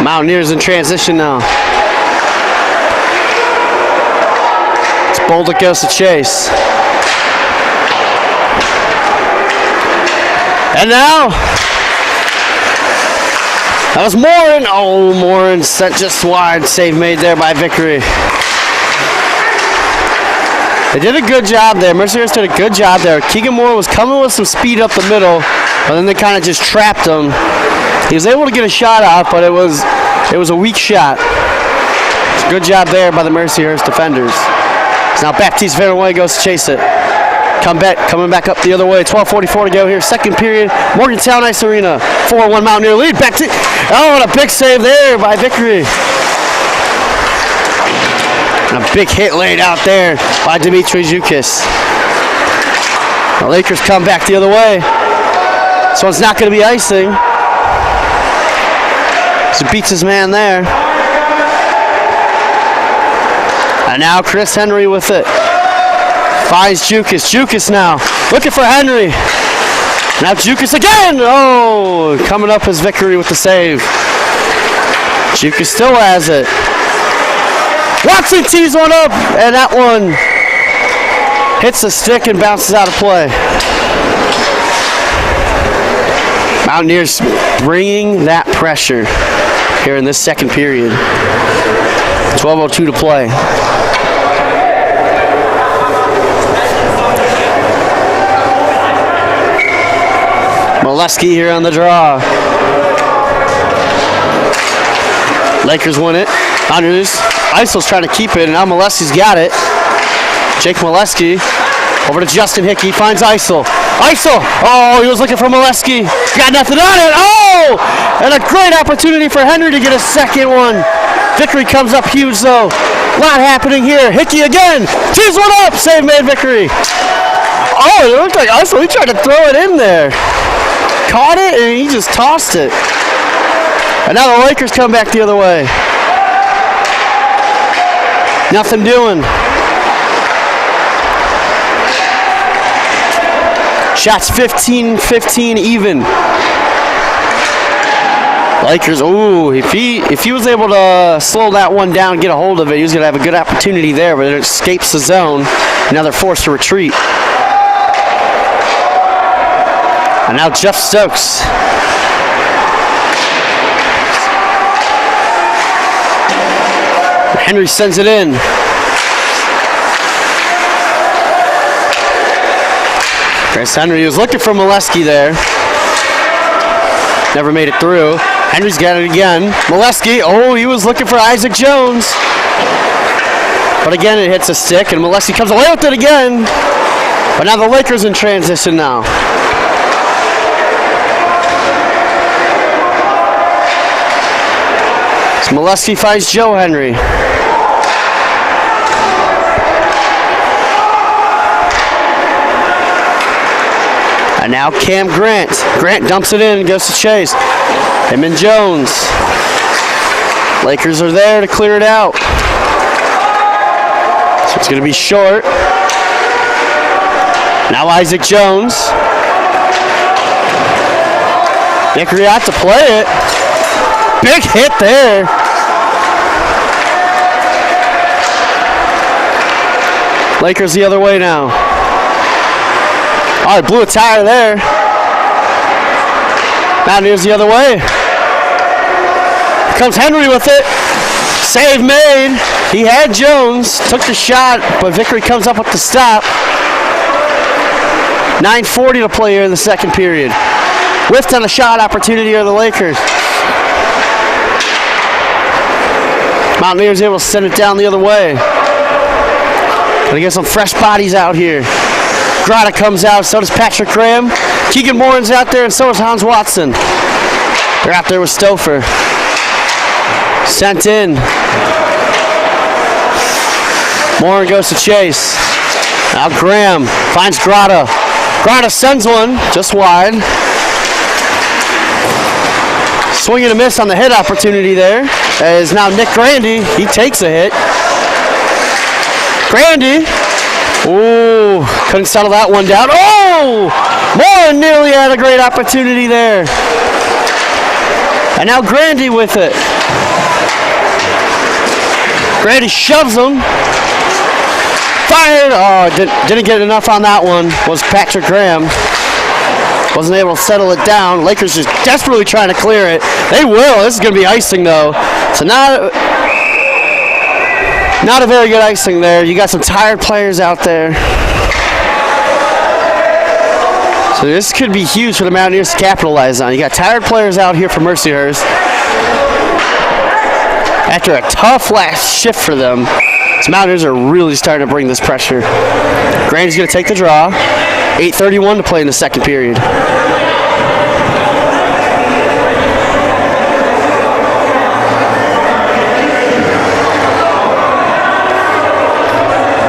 Mountaineers in transition now. It's Bolduc goes to chase. And now, that was Morin. Oh, Morin sent just wide. Save made there by Vickery. They did a good job there. Mercyhurst did a good job there. Keegan Moore was coming with some speed up the middle, but then they kind of just trapped him. He was able to get a shot out, but it was a weak shot. It's a good job there by the Mercyhurst defenders. So now Baptiste Vanaway goes to chase it. Coming back up the other way. 12:44 to go here. Second period. Morgantown Ice Arena. 4-1 Mountaineer lead. Back to, oh, and a big save there by Vickery. And a big hit laid out there by Dimitri Zukis. The Lakers come back the other way. This one's not going to be icing. He beats his man there. And now Chris Henry with it. Finds Zukis. Zukis now looking for Henry. Now Zukis again. Oh, coming up is Vickery with the save. Zukis still has it. Watson tees one up, and that one hits the stick and bounces out of play. Mountaineers bringing that pressure here in this second period. 12:02 to play. Molesky here on the draw. Lakers win it. Mountaineers. Isel's trying to keep it, and now Molesky's got it. Jake Molesky over to Justin Hickey. Finds Isel. Isel! Oh, he was looking for Molesky. Got nothing on it. Oh! And a great opportunity for Henry to get a second one. Vickery comes up huge, though. A lot happening here. Hickey again. Tees one up. Save made Vickery. Oh, it looked like Isel. He tried to throw it in there. Caught it, and he just tossed it. And now the Lakers come back the other way. Nothing doing. Shots 15-15 even. Lakers, ooh, if he was able to slow that one down, get a hold of it, he was going to have a good opportunity there, but it escapes the zone. Now they're forced to retreat. And now Jeff Stokes. Henry sends it in. Chris Henry was looking for Molesky there. Never made it through. Henry's got it again. Molesky, oh, he was looking for Isaac Jones. But again, it hits a stick, and Molesky comes away with it again. But now the Lakers in transition now. So Molesky finds Joe Henry. And now Cam Grant. Grant dumps it in and goes to Chase. Him and Jones. Lakers are there to clear it out. So it's going to be short. Now Isaac Jones. Hickory out to play it. Big hit there. Lakers the other way now. Oh, he blew a tire there. Mountaineers the other way. Here comes Henry with it. Save made. He had Jones. Took the shot, but Vickery comes up with the stop. 9:40 to play here in the second period. Whiffed on a shot opportunity of the Lakers. Mountaineers able to send it down the other way. Gonna get some fresh bodies out here. Grotta comes out, so does Patrick Graham. Keegan Morin's out there, and so is Hans Watson. They're out there with Stouffer. Sent in. Morin goes to Chase. Now Graham finds Grotta. Grotta sends one, just wide. Swing and a miss on the hit opportunity there. As now Nick Grandy, he takes a hit. Grandy. Ooh, couldn't settle that one down. Oh! Morin nearly had a great opportunity there. And now Grandy with it. Grandy shoves him. Fired! Oh, didn't get enough on that one. Was Patrick Graham. Wasn't able to settle it down. Lakers just desperately trying to clear it. They will. This is going to be icing, though. So not a very good icing there. You got some tired players out there. So this could be huge for the Mountaineers to capitalize on. You got tired players out here for Mercyhurst. After a tough last shift for them, the Mountaineers are really starting to bring this pressure. Grandy's going to take the draw. 8:31 to play in the second period.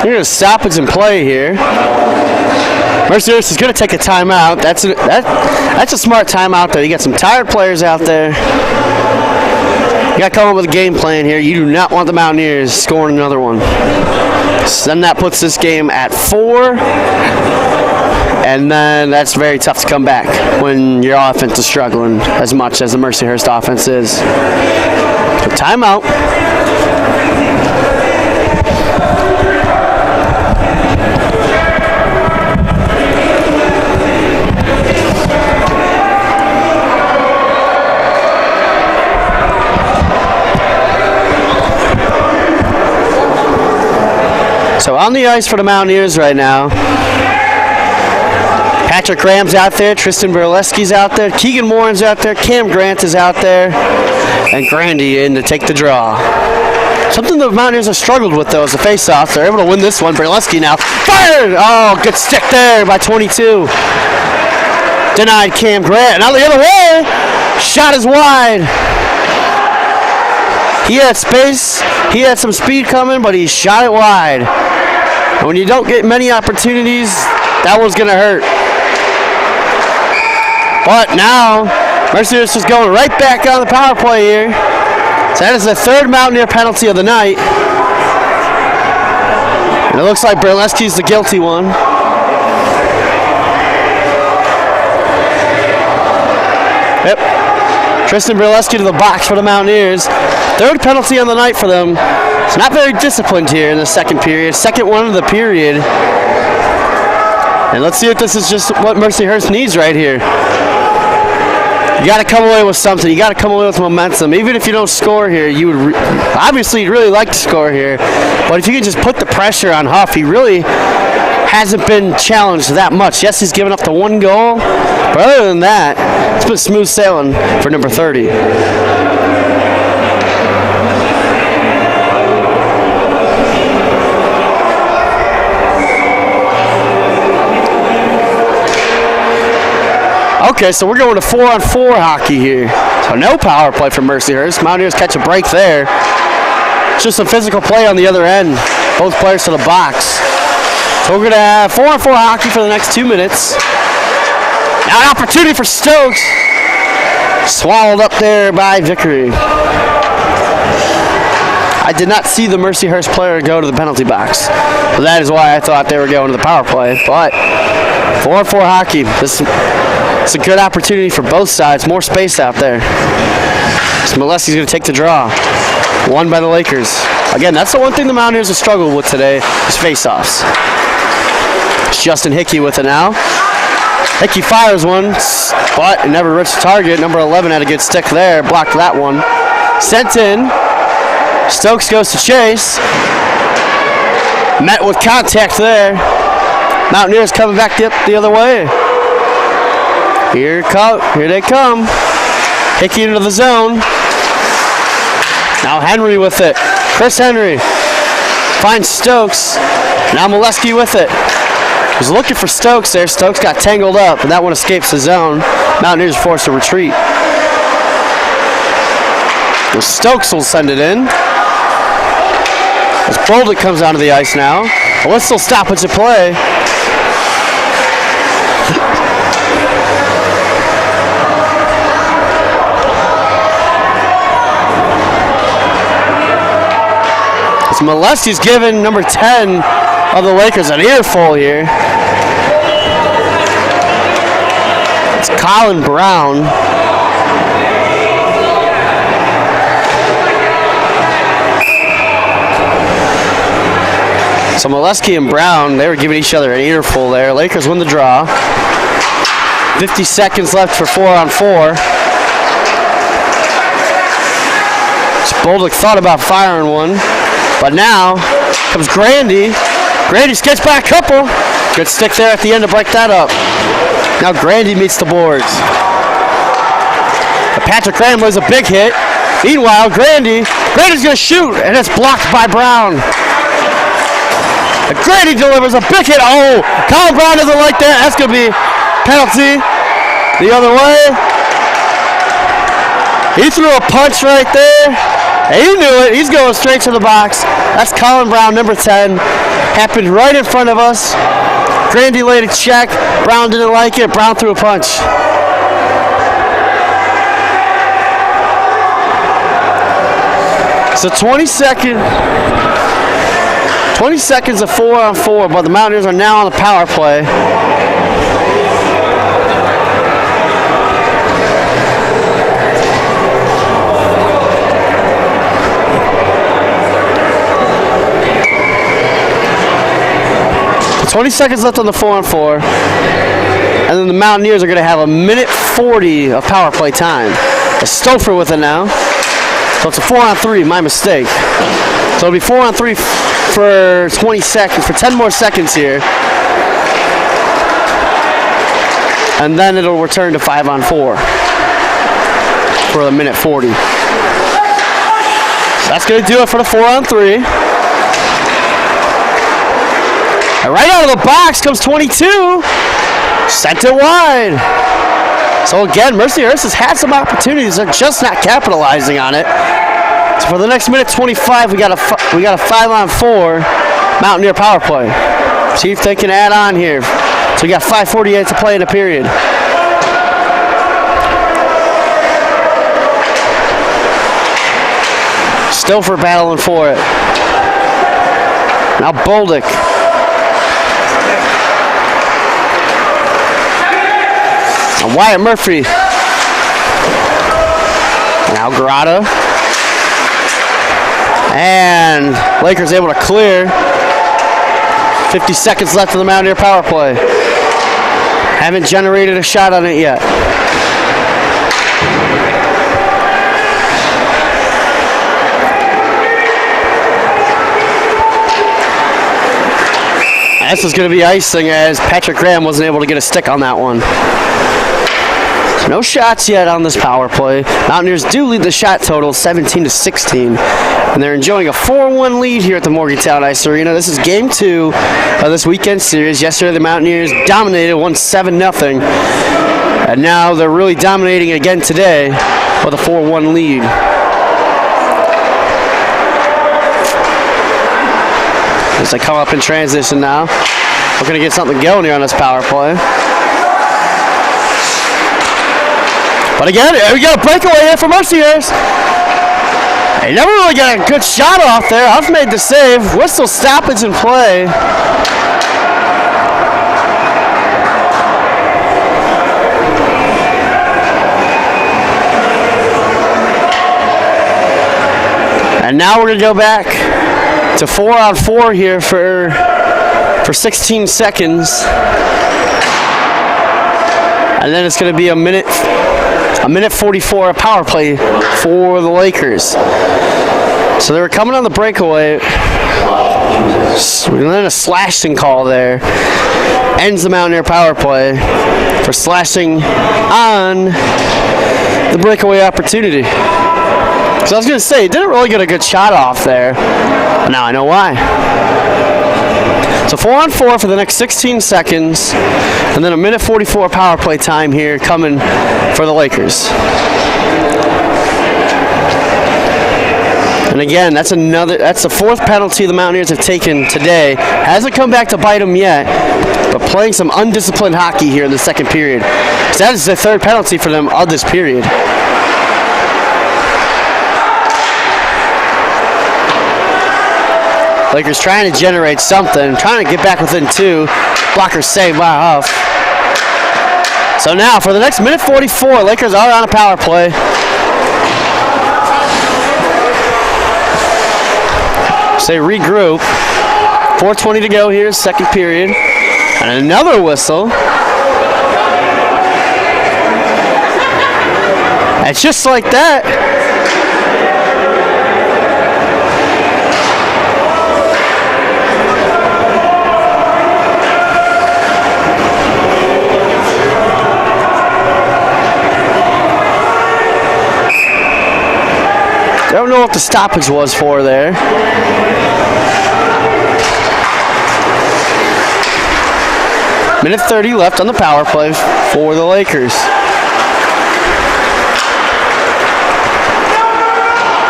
You're going to stoppage and play here. Mercyhurst is going to take a timeout. That's a smart timeout, though. You got some tired players out there. You got to come up with a game plan here. You do not want the Mountaineers scoring another one. So then that puts this game at 4. And then that's very tough to come back when your offense is struggling as much as the Mercyhurst offense is. So timeout. So on the ice for the Mountaineers right now, Patrick Graham's out there, Tristan Burleski's out there, Keegan Morin's out there, Cam Grant is out there, and Grandy in to take the draw. Something the Mountaineers have struggled with, though, is the face-off. They're able to win this one. Burleski now fired! Oh, good stick there by 22. Denied Cam Grant. Now the other way. Shot is wide. He had space. He had some speed coming, but he shot it wide. And when you don't get many opportunities, that one's going to hurt. But now, Mercyhurst is going right back on the power play here. So that is the third Mountaineer penalty of the night. And it looks like Burleski's the guilty one. Yep. Tristan Burleski to the box for the Mountaineers. Third penalty on the night for them. It's not very disciplined here in the second period. Second one of the period. And let's see if this is just what Mercyhurst needs right here. You got to come away with something. You got to come away with momentum. Even if you don't score here, you would obviously you'd really like to score here. But if you can just put the pressure on Huff, he really hasn't been challenged that much. Yes, he's given up the one goal, but other than that, it's been smooth sailing for number 30. Okay, so we're going to 4-on-4 hockey here. So no power play for Mercyhurst. Mountaineers catch a break there. Just some physical play on the other end. Both players to the box. So we're going to have 4-on-4 hockey for the next 2 minutes. Now an opportunity for Stokes. Swallowed up there by Vickery. I did not see the Mercyhurst player go to the penalty box. So that is why I thought they were going to the power play. But 4-on-4 hockey. It's a good opportunity for both sides. More space out there. Smoleski's going to take the draw. Won by the Lakers. Again, that's the one thing the Mountaineers have struggled with today is face-offs. It's Justin Hickey with it now. Hickey fires one, but it never reached the target. Number 11 had a good stick there. Blocked that one. Sent in. Stokes goes to chase. Met with contact there. Mountaineers coming back the other way. Here they come. Hickey into the zone. Now Henry with it. Chris Henry finds Stokes. Now Molesky with it. Was looking for Stokes there. Stokes got tangled up, and that one escapes the zone. Mountaineers forced to retreat. Well, Stokes will send it in. As Boldick comes onto the ice now. A whistle stoppage of play. Molesky's giving number 10 of the Lakers an earful here. It's Colin Brown. So Molesky and Brown, they were giving each other an earful there. Lakers win the draw. 50 seconds left for 4-on-4. Boldick thought about firing one. But now comes Grandy. Grandy skates by a couple. Good stick there at the end to break that up. Now Grandy meets the boards. Patrick Cranley is a big hit. Meanwhile, Grandy's going to shoot, and it's blocked by Brown. And Grandy delivers a big hit. Oh, Colin Brown doesn't like that. That's going to be penalty the other way. He threw a punch right there. And he knew it. He's going straight to the box. That's Colin Brown, number 10. Happened right in front of us. Grandy laid a check. Brown didn't like it. Brown threw a punch. So 20 seconds of 4-on-4, but the Mountaineers are now on the power play. So 20 seconds left on the 4-on-4. And then the Mountaineers are going to have a minute 40 of power play time. It's Stouffer with it now. So it's a 4-on-3, my mistake. So it'll be 4-on-3 for 20 seconds, for 10 more seconds here. And then it'll return to 5-on-4 for a minute 40. So that's going to do it for the 4-on-3. And right out of the box comes 22. Sent it wide. So again, Mercyhurst has had some opportunities. They're just not capitalizing on it. So for the next minute 25, we got a 5-on-4 Mountaineer power play. See if they can add on here. So we got 5:48 to play in the period. Stouffer battling for it. Now Boldick. And Wyatt Murphy. Now Grata. And Lakers able to clear. 50 seconds left in the Mountaineer power play. Haven't generated a shot on it yet. This is going to be icing as Patrick Graham wasn't able to get a stick on that one. No shots yet on this power play. Mountaineers do lead the shot total 17-16, and they're enjoying a 4-1 lead here at the Morgantown Ice Arena. This is game 2 of this weekend series. Yesterday the Mountaineers dominated, won 7-0, and now they're really dominating again today with a 4-1 lead. As they come up in transition now, we're going to get something going here on this power play. But again, we got a breakaway here for Mercyhurst. They never really got a good shot off there. Huff made the save. Whistle stoppage in play. And now we're going to go back to 4-on-4 here for 16 seconds. And then it's going to be a minute 44 power play for the Lakers. So they were coming on the breakaway. And then a slashing call there ends the Mountaineer power play for slashing on the breakaway opportunity. So I was going to say, he didn't really get a good shot off there. Now I know why. So 4-on-4 for the next 16 seconds, and then a minute 44 power play time here coming for the Lakers. And again, that's the fourth penalty the Mountaineers have taken today. Hasn't come back to bite them yet, but playing some undisciplined hockey here in the second period. So that is the third penalty for them of this period. Lakers trying to generate something, trying to get back within 2. Blocker saved by Huff. So now for the next minute 44, Lakers are on a power play. So they regroup. 4:20 to go here, second period. And another whistle. And just like that, I don't know what the stoppage was for there. Minute 30 left on the power play for the Lakers.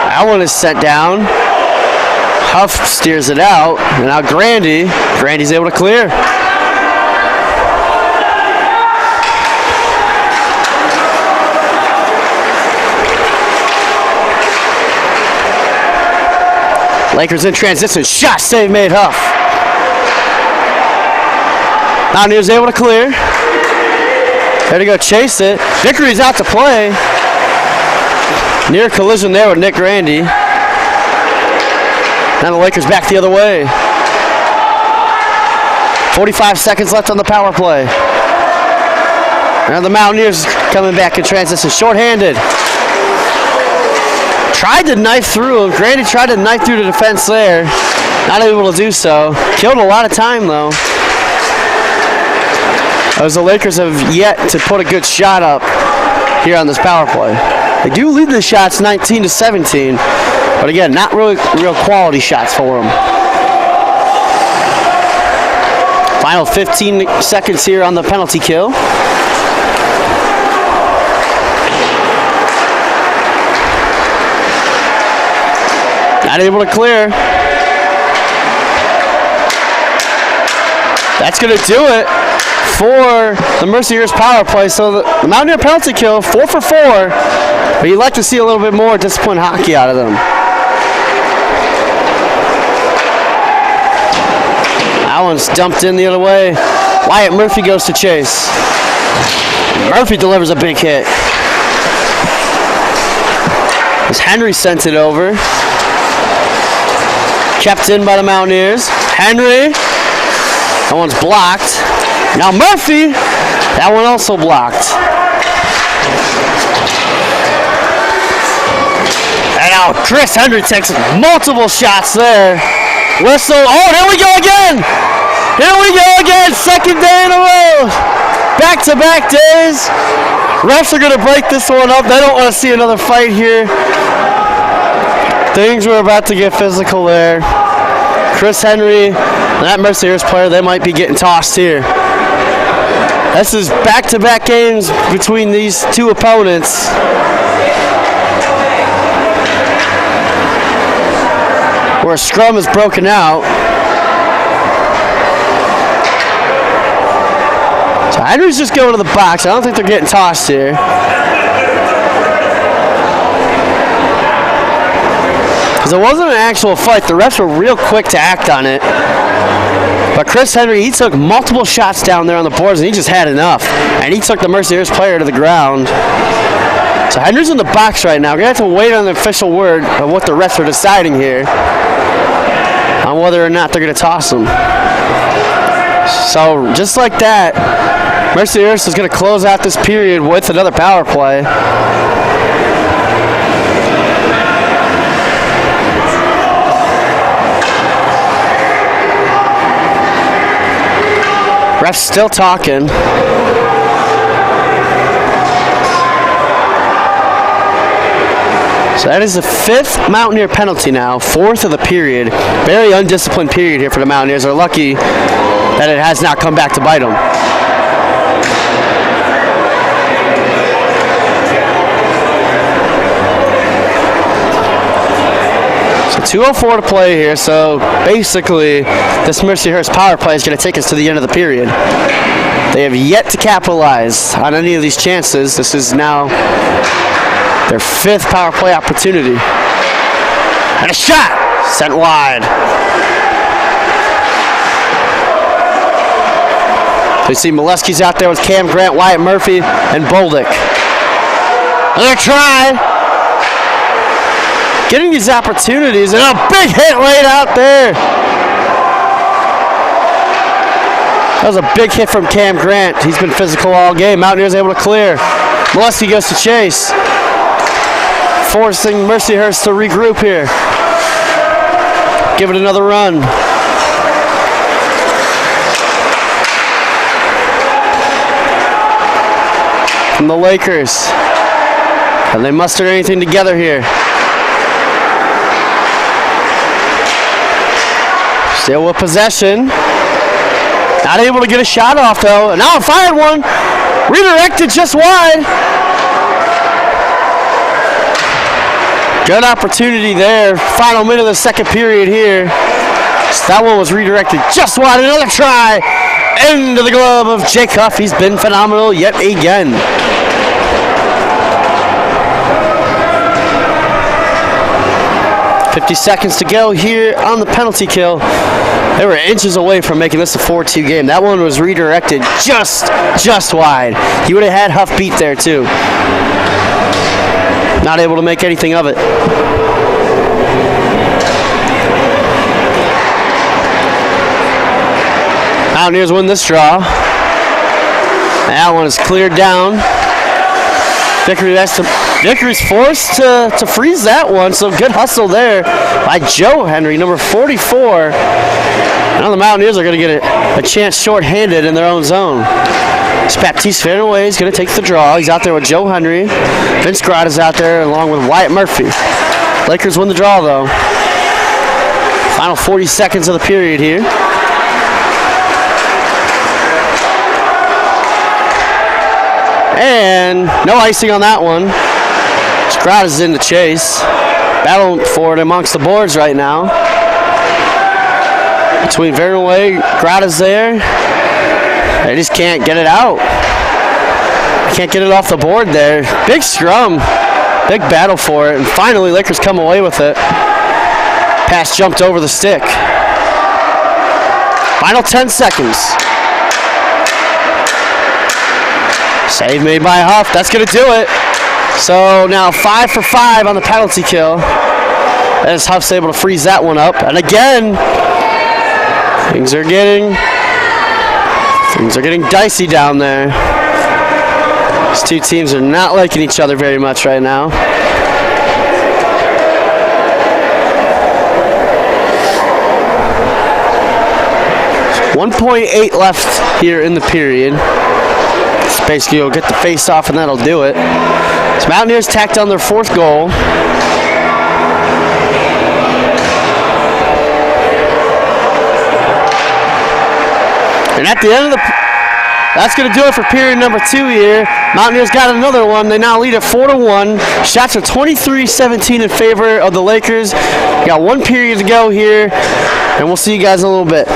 That one is set down. Huff steers it out. And now Grandy's able to clear. Lakers in transition. Shot save made Huff. Mountaineers able to clear. There to go chase it. Vickery's out to play. Near collision there with Nick Grandy. Now the Lakers back the other way. 45 seconds left on the power play. Now the Mountaineers coming back in transition. Short-handed. Tried to knife through him. Grandy tried to knife through the defense there. Not able to do so. Killed a lot of time though. As the Lakers have yet to put a good shot up here on this power play. They do lead the shots 19-17, but again, not really real quality shots for them. Final 15 seconds here on the penalty kill. Not able to clear. That's going to do it for the Mercyhurst power play. So the Mountaineer penalty kill, 4 for 4. But you'd like to see a little bit more disciplined hockey out of them. That one's dumped in the other way. Wyatt Murphy goes to chase. Murphy delivers a big hit. As Henry sent it over. Kept in by the Mountaineers. Henry. That one's blocked. Now Murphy. That one also blocked. And now Chris Henry takes multiple shots there. Whistle. Oh, there we go again. Here we go again, second day in a row. Back-to-back days. Refs are going to break this one up. They don't want to see another fight here. Things were about to get physical there. Chris Henry, that Mercyhurst player, they might be getting tossed here. This is back-to-back games between these two opponents. Where a scrum is broken out. So Henry's just going to the box. I don't think they're getting tossed here. Because it wasn't an actual fight. The refs were real quick to act on it. But Chris Henry, he took multiple shots down there on the boards, and he just had enough. And he took the Mercyhurst player to the ground. So Henry's in the box right now. We're going to have to wait on the official word of what the refs are deciding here on whether or not they're going to toss him. So just like that, Mercyhurst is going to close out this period with another power play. Ref's still talking. So that is the fifth Mountaineer penalty now, fourth of the period. Very undisciplined period here for the Mountaineers. They're lucky that it has not come back to bite them. So 2:04 to play here, so basically this Mercyhurst power play is going to take us to the end of the period. They have yet to capitalize on any of these chances. This is now their fifth power play opportunity. And a shot sent wide. We see Molesky's out there with Cam Grant, Wyatt Murphy, and Boldick. Another try. Getting these opportunities, and a big hit laid out there. That was a big hit from Cam Grant. He's been physical all game. Mountaineers able to clear. Molesky goes to chase, forcing Mercyhurst to regroup here. Give it another run. From the Lakers. Can they muster anything together here? Still with possession. Not able to get a shot off though. And now fired one. Redirected just wide. Good opportunity there. Final minute of the second period here. So that one was redirected just wide. Another try. Into the glove of Jake Huff. He's been phenomenal yet again. .50 seconds to go here on the penalty kill. They were inches away from making this a 4-2 game. That one was redirected just wide. He would have had Huff beat there too. Not able to make anything of it. Mountaineers win this draw. That one is cleared down. Vickery's forced to freeze that one, so good hustle there by Joe Henry, number 44. Now the Mountaineers are going to get a chance short-handed in their own zone. It's Baptiste Vanderway. He's going to take the draw. He's out there with Joe Henry. Vince Grott is out there along with Wyatt Murphy. Lakers win the draw, though. Final 40 seconds of the period here. And no icing on that one. Grott is in the chase. Battling for it amongst the boards right now. Between Vanderway, Grott is there. They just can't get it out. Can't get it off the board there. Big scrum. Big battle for it. And finally, Lakers come away with it. Pass jumped over the stick. Final 10 seconds. Save made by Huff. That's going to do it. So now 5 for 5 on the penalty kill. As Huff's able to freeze that one up. And again, things are getting dicey down there. These two teams are not liking each other very much right now. 1.8 left here in the period. Space will get the face off, and that'll do it. So Mountaineers tacked on their 4th goal. And at the end of the, that's going to do it for period number 2 here. Mountaineers got another one. They now lead at 4-1. Shots are 23-17 in favor of the Lakers. Got 1 period to go here, and we'll see you guys in a little bit.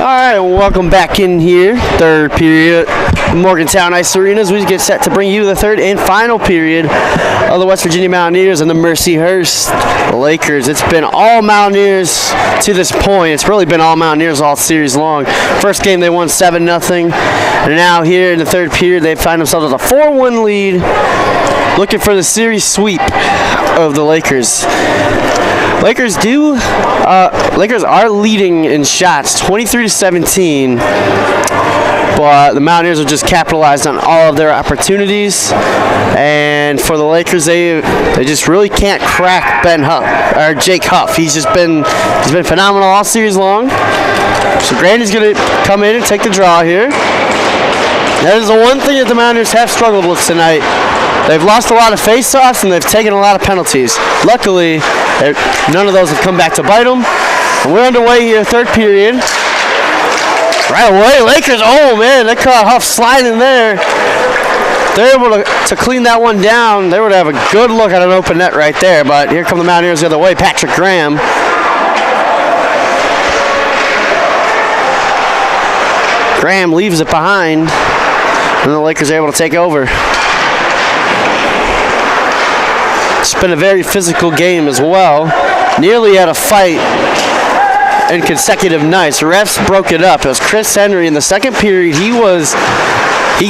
Alright, welcome back in here. Third period, Morgantown Ice Arena, as we get set to bring you the third and final period of the West Virginia Mountaineers and the Mercyhurst Lakers. It's been all Mountaineers to this point. It's really been all Mountaineers all series long. First game they won 7-0, and now here in the third period they find themselves with a 4-1 lead, looking for the series sweep of the Lakers. Lakers are leading in shots, 23-17, but the Mountaineers have just capitalized on all of their opportunities. And for the Lakers, they just really can't crack Jake Huff. He's been phenomenal all series long. So Grandy's going to come in and take the draw here. That is the one thing that the Mountaineers have struggled with tonight. They've lost a lot of face-offs and they've taken a lot of penalties. Luckily, none of those have come back to bite them. And we're underway here, third period. Right away, Lakers, oh man, they caught Huff sliding there. They're able to clean that one down. They would have a good look at an open net right there, but here come the Mountaineers the other way, Patrick Graham. Graham leaves it behind, and the Lakers are able to take over. It's been a very physical game as well. Nearly had a fight in consecutive nights. The refs broke it up. It was Chris Henry in the second period. He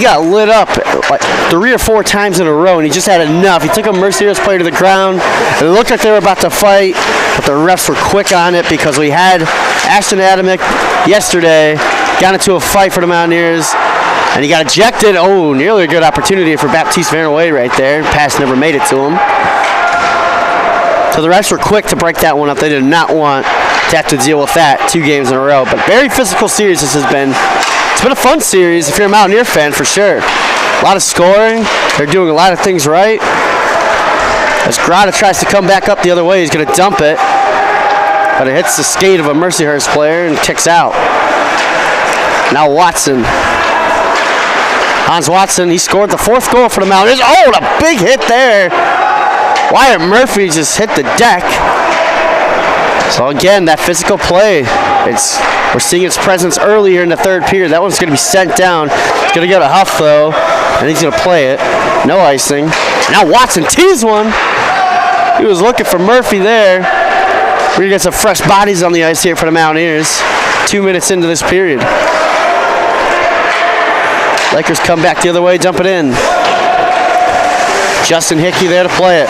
got lit up like 3 or 4 times in a row, and he just had enough. He took a Mercyhurst player to the ground. It looked like they were about to fight, but the refs were quick on it because we had Ashton Adamick yesterday got into a fight for the Mountaineers, and he got ejected. Oh, nearly a good opportunity for Baptiste Vanaway right there. Pass never made it to him. So the refs were quick to break that one up. They did not want to have to deal with that 2 games in a row. But very physical series this has been. It's been a fun series if you're a Mountaineer fan for sure. A lot of scoring. They're doing a lot of things right. As Grada tries to come back up the other way, he's going to dump it. But it hits the skate of a Mercyhurst player and kicks out. Now Watson. Hans Watson, he scored the 4th goal for the Mountaineers. Oh, and a big hit there. Wyatt Murphy just hit the deck. So again, that physical play, we're seeing its presence earlier in the third period. That one's going to be sent down. It's going to go to Huff though, and he's going to play it. No icing. Now Watson tees one. He was looking for Murphy there. We're going to get some fresh bodies on the ice here for the Mountaineers. 2 minutes into this period. Lakers come back the other way, dump it in. Justin Hickey there to play it.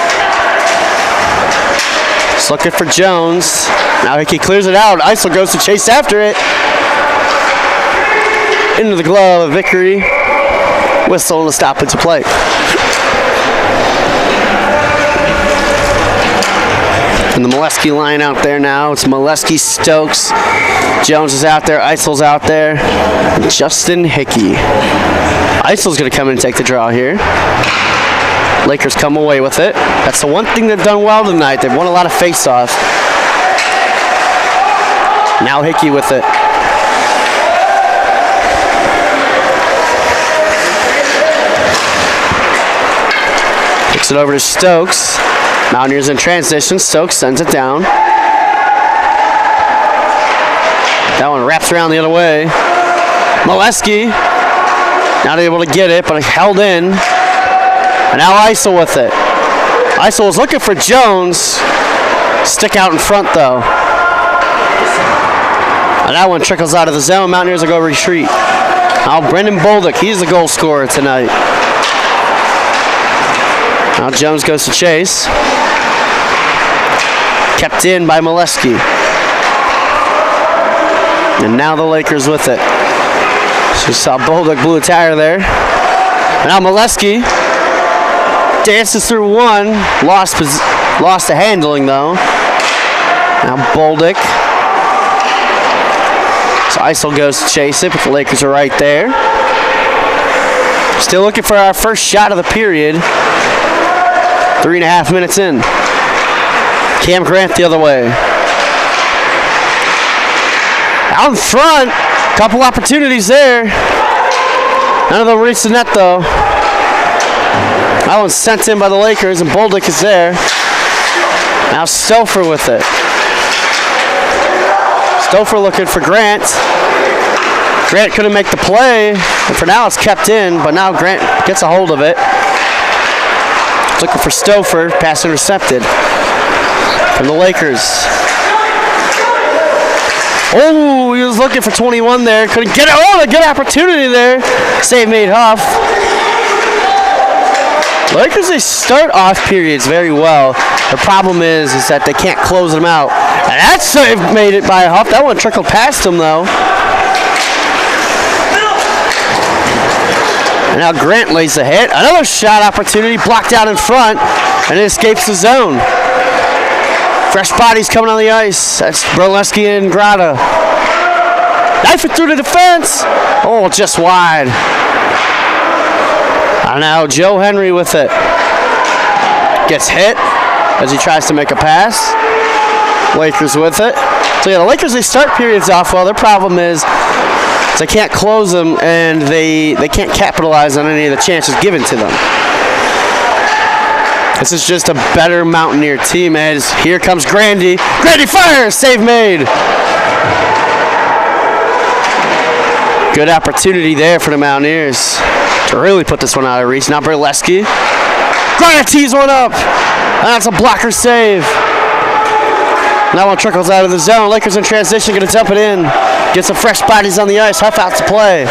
Just looking for Jones. Now Hickey clears it out. Eisel goes to chase after it. Into the glove of Vickery. Whistle and a stoppage of play. And the Molesky line out there now. It's Molesky, Stokes. Jones is out there. Eisel's out there. Justin Hickey. Eisel's going to come in and take the draw here. Lakers come away with it. That's the one thing they've done well tonight. They've won a lot of face-offs. Now Hickey with it. Kicks it over to Stokes. Mountaineers in transition. Stokes sends it down. That one wraps around the other way. Molesky not able to get it, but held in. And now Eisel with it. Eisel was looking for Jones. Stick out in front, though. And that one trickles out of the zone. Mountaineers will go retreat. Now Brendan Bolduc, he's the goal scorer tonight. Now Jones goes to chase. Kept in by Molesky. And now the Lakers with it. So you saw Bolduc blew a tire there. And now Molesky dances through one. Lost the handling though. Now Bolduc. So Eisel goes to chase it, but the Lakers are right there. Still looking for our first shot of the period. 3.5 minutes in. Cam Grant the other way. Out in front. Couple opportunities there. None of them reached the net though. That one's sent in by the Lakers, and Bolduc is there. Now Stouffer with it. Stouffer looking for Grant. Grant couldn't make the play, and for now it's kept in, but now Grant gets a hold of it. Looking for Stouffer, pass intercepted from the Lakers. Oh, he was looking for 21 there, couldn't get it. Oh, a good opportunity there. Save made Huff. Lakers, they start off periods very well. The problem is that they can't close them out. And that save made it by Huff. That one trickled past him, though. And now Grant lays the hit. Another shot opportunity blocked out in front, and it escapes the zone. Fresh bodies coming on the ice. That's Burleski and Grata. Knife it through the defense. Oh, just wide. And now Joe Henry with it. Gets hit as he tries to make a pass. Lakers with it. So yeah, the Lakers, they start periods off well. Their problem is they can't close them, and they can't capitalize on any of the chances given to them. This is just a better Mountaineer team as here comes Grandy. Grandy fires! Save made! Good opportunity there for the Mountaineers to really put this one out of reach. Now Burleski. Grant tees one up! And that's a blocker save. That one trickles out of the zone. Lakers in transition, going to dump it in. Get some fresh bodies on the ice. Huff out to play.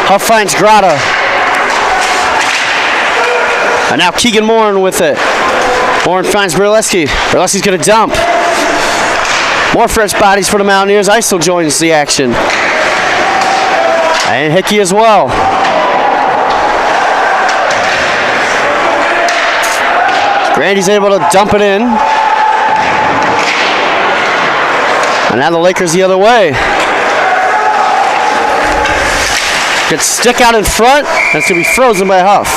Huff finds Grata. And now Keegan Morin with it. Morin finds Burleski. Burleski's going to dump. More fresh bodies for the Mountaineers. Isel joins the action. And Hickey as well. Grandy's able to dump it in. And now the Lakers the other way. Good stick out in front. That's going to be frozen by Huff.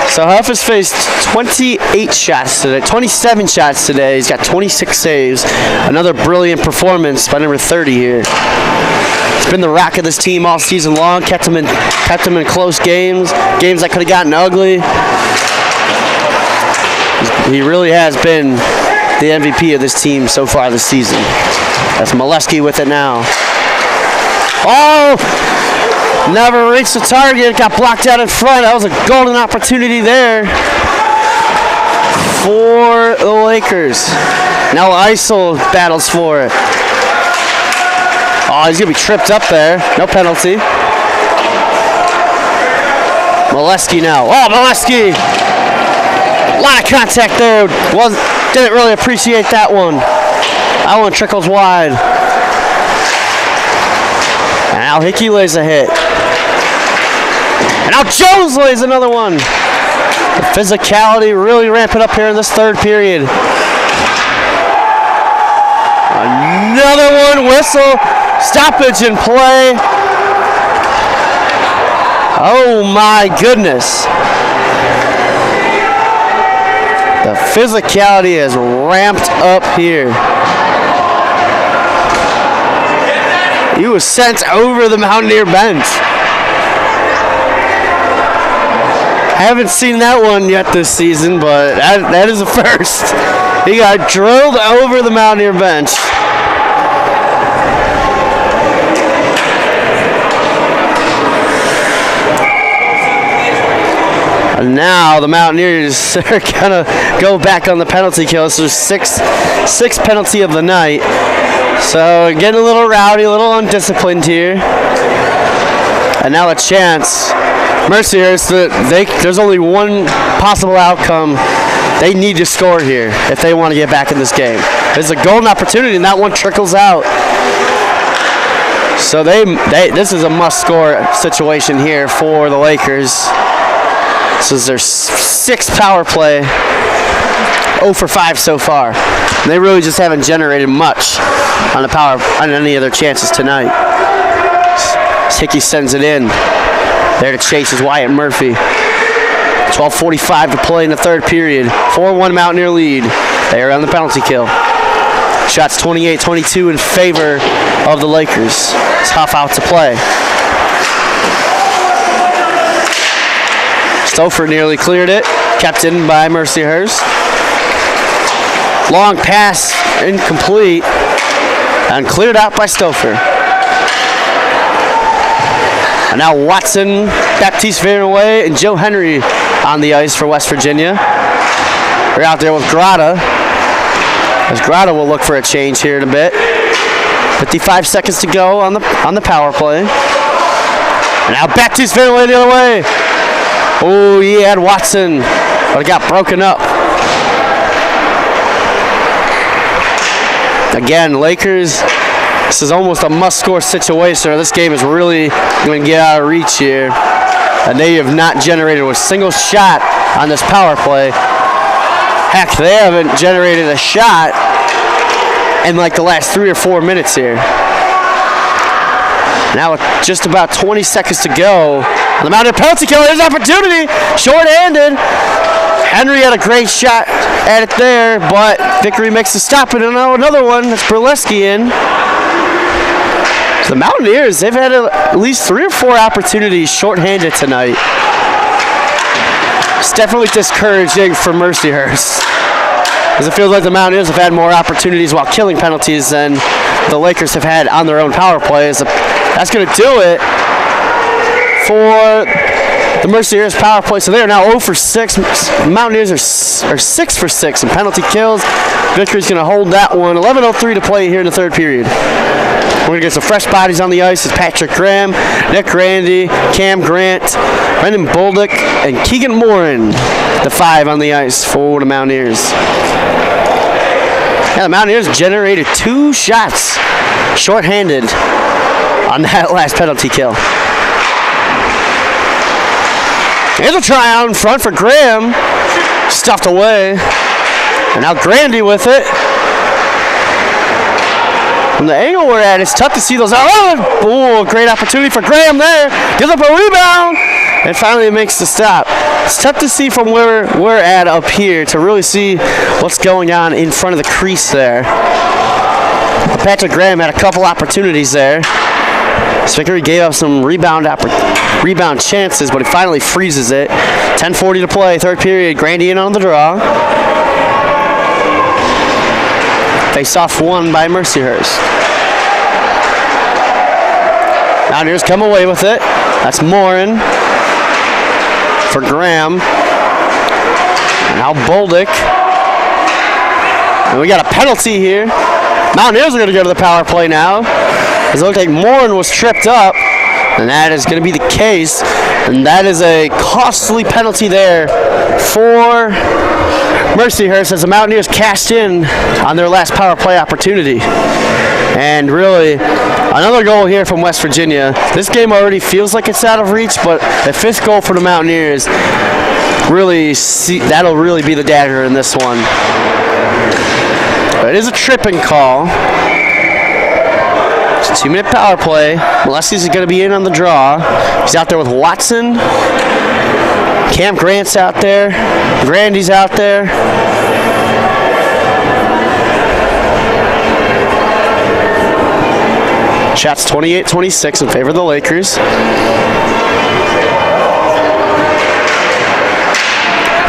So Huff has faced 28 shots today, 27 shots today. He's got 26 saves. Another brilliant performance by number 30 here. He's been the rock of this team all season long. Kept him in close games that could have gotten ugly. He really has been the MVP of this team so far this season. That's Molesky with it now. Oh! Never reached the target. Got blocked out in front. That was a golden opportunity there for the Lakers. Now Isel battles for it. Oh, he's going to be tripped up there. No penalty. Molesky now. Oh, Molesky! A lot of contact there. Didn't really appreciate that one. That one trickles wide. And now Hickey lays a hit. And now Jones lays another one. The physicality really ramping up here in this third period. Another one, whistle, stoppage in play. Oh my goodness. The physicality is ramped up here. He was sent over the Mountaineer bench. I haven't seen that one yet this season, but that is a first. He got drilled over the Mountaineer bench. And now the Mountaineers are gonna go back on the penalty kill. So sixth penalty of the night. So getting a little rowdy, a little undisciplined here. And now a chance. Mercyhurst, there's only one possible outcome. They need to score here if they want to get back in this game. There's a golden opportunity, and that one trickles out. So this is a must-score situation here for the Lakers. This is their sixth power play. 0 for 5 so far. And they really just haven't generated much on any of their chances tonight. Hickey sends it in. There to chase is Wyatt Murphy. 12:45 to play in the third period. 4-1 Mountaineer lead. They are on the penalty kill. Shots 28-22 in favor of the Lakers. It's Huff out to play. Stouffer nearly cleared it. Kept in by Mercyhurst. Long pass incomplete. And cleared out by Stouffer. And now Watson, Baptiste Vanaway, and Joe Henry on the ice for West Virginia. We're out there with Grata, as Grata will look for a change here in a bit. 55 seconds to go on the power play. And now Baptiste Vanaway the other way. Oh, he had Watson, but it got broken up. Again, Lakers, this is almost a must-score situation, or this game is really going to get out of reach here. And they have not generated a single shot on this power play. Heck, they haven't generated a shot in like the last 3 or 4 minutes here. Now with just about 20 seconds to go. The Mountaineer penalty kill, here's opportunity. Short-handed. Henry had a great shot at it there, but Vickery makes the stop. And now another one. That's Burleski in. So the Mountaineers, they've had at least 3 or 4 opportunities short-handed tonight. It's definitely discouraging for Mercyhurst, because it feels like the Mountaineers have had more opportunities while killing penalties than the Lakers have had on their own power plays. That's going to do it for the Mercyhurst power play. So they are now 0 for 6. Mountaineers are 6 for 6 in penalty kills. Vickery's going to hold that one. 11:03 to play here in the third period. We're going to get some fresh bodies on the ice. It's Patrick Graham, Nick Randy, Cam Grant, Brendan Bolduc, and Keegan Morin, the 5 on the ice for the Mountaineers. Yeah, the Mountaineers generated 2 shots short-handed on that last penalty kill. Here's a try out in front for Graham. Stuffed away. And now Grandy with it. From the angle we're at, it's tough to see those. Oh, great opportunity for Graham there. Gives up a rebound. And finally makes the stop. It's tough to see from where we're at up here to really see what's going on in front of the crease there. Patrick Graham had a couple opportunities there. Vickery gave up some rebound chances, but he finally freezes it. 10:40 to play, third period. Grandy in on the draw. Face-off won by Mercyhurst. Mountaineers come away with it. That's Morin for Graham. And now Bolduc. And we got a penalty here. Mountaineers are going to go to the power play now. It looks like Morin was tripped up, and that is going to be the case. And that is a costly penalty there for Mercyhurst as the Mountaineers cashed in on their last power play opportunity. And really, another goal here from West Virginia. This game already feels like it's out of reach, but the 5th goal for the Mountaineers, that'll really be the dagger in this one. But it is a tripping call. It's a 2-minute power play. Moleskis is going to be in on the draw. He's out there with Watson. Cam Grant's out there. Grandy's out there. Shots 28-26 in favor of the Lakers.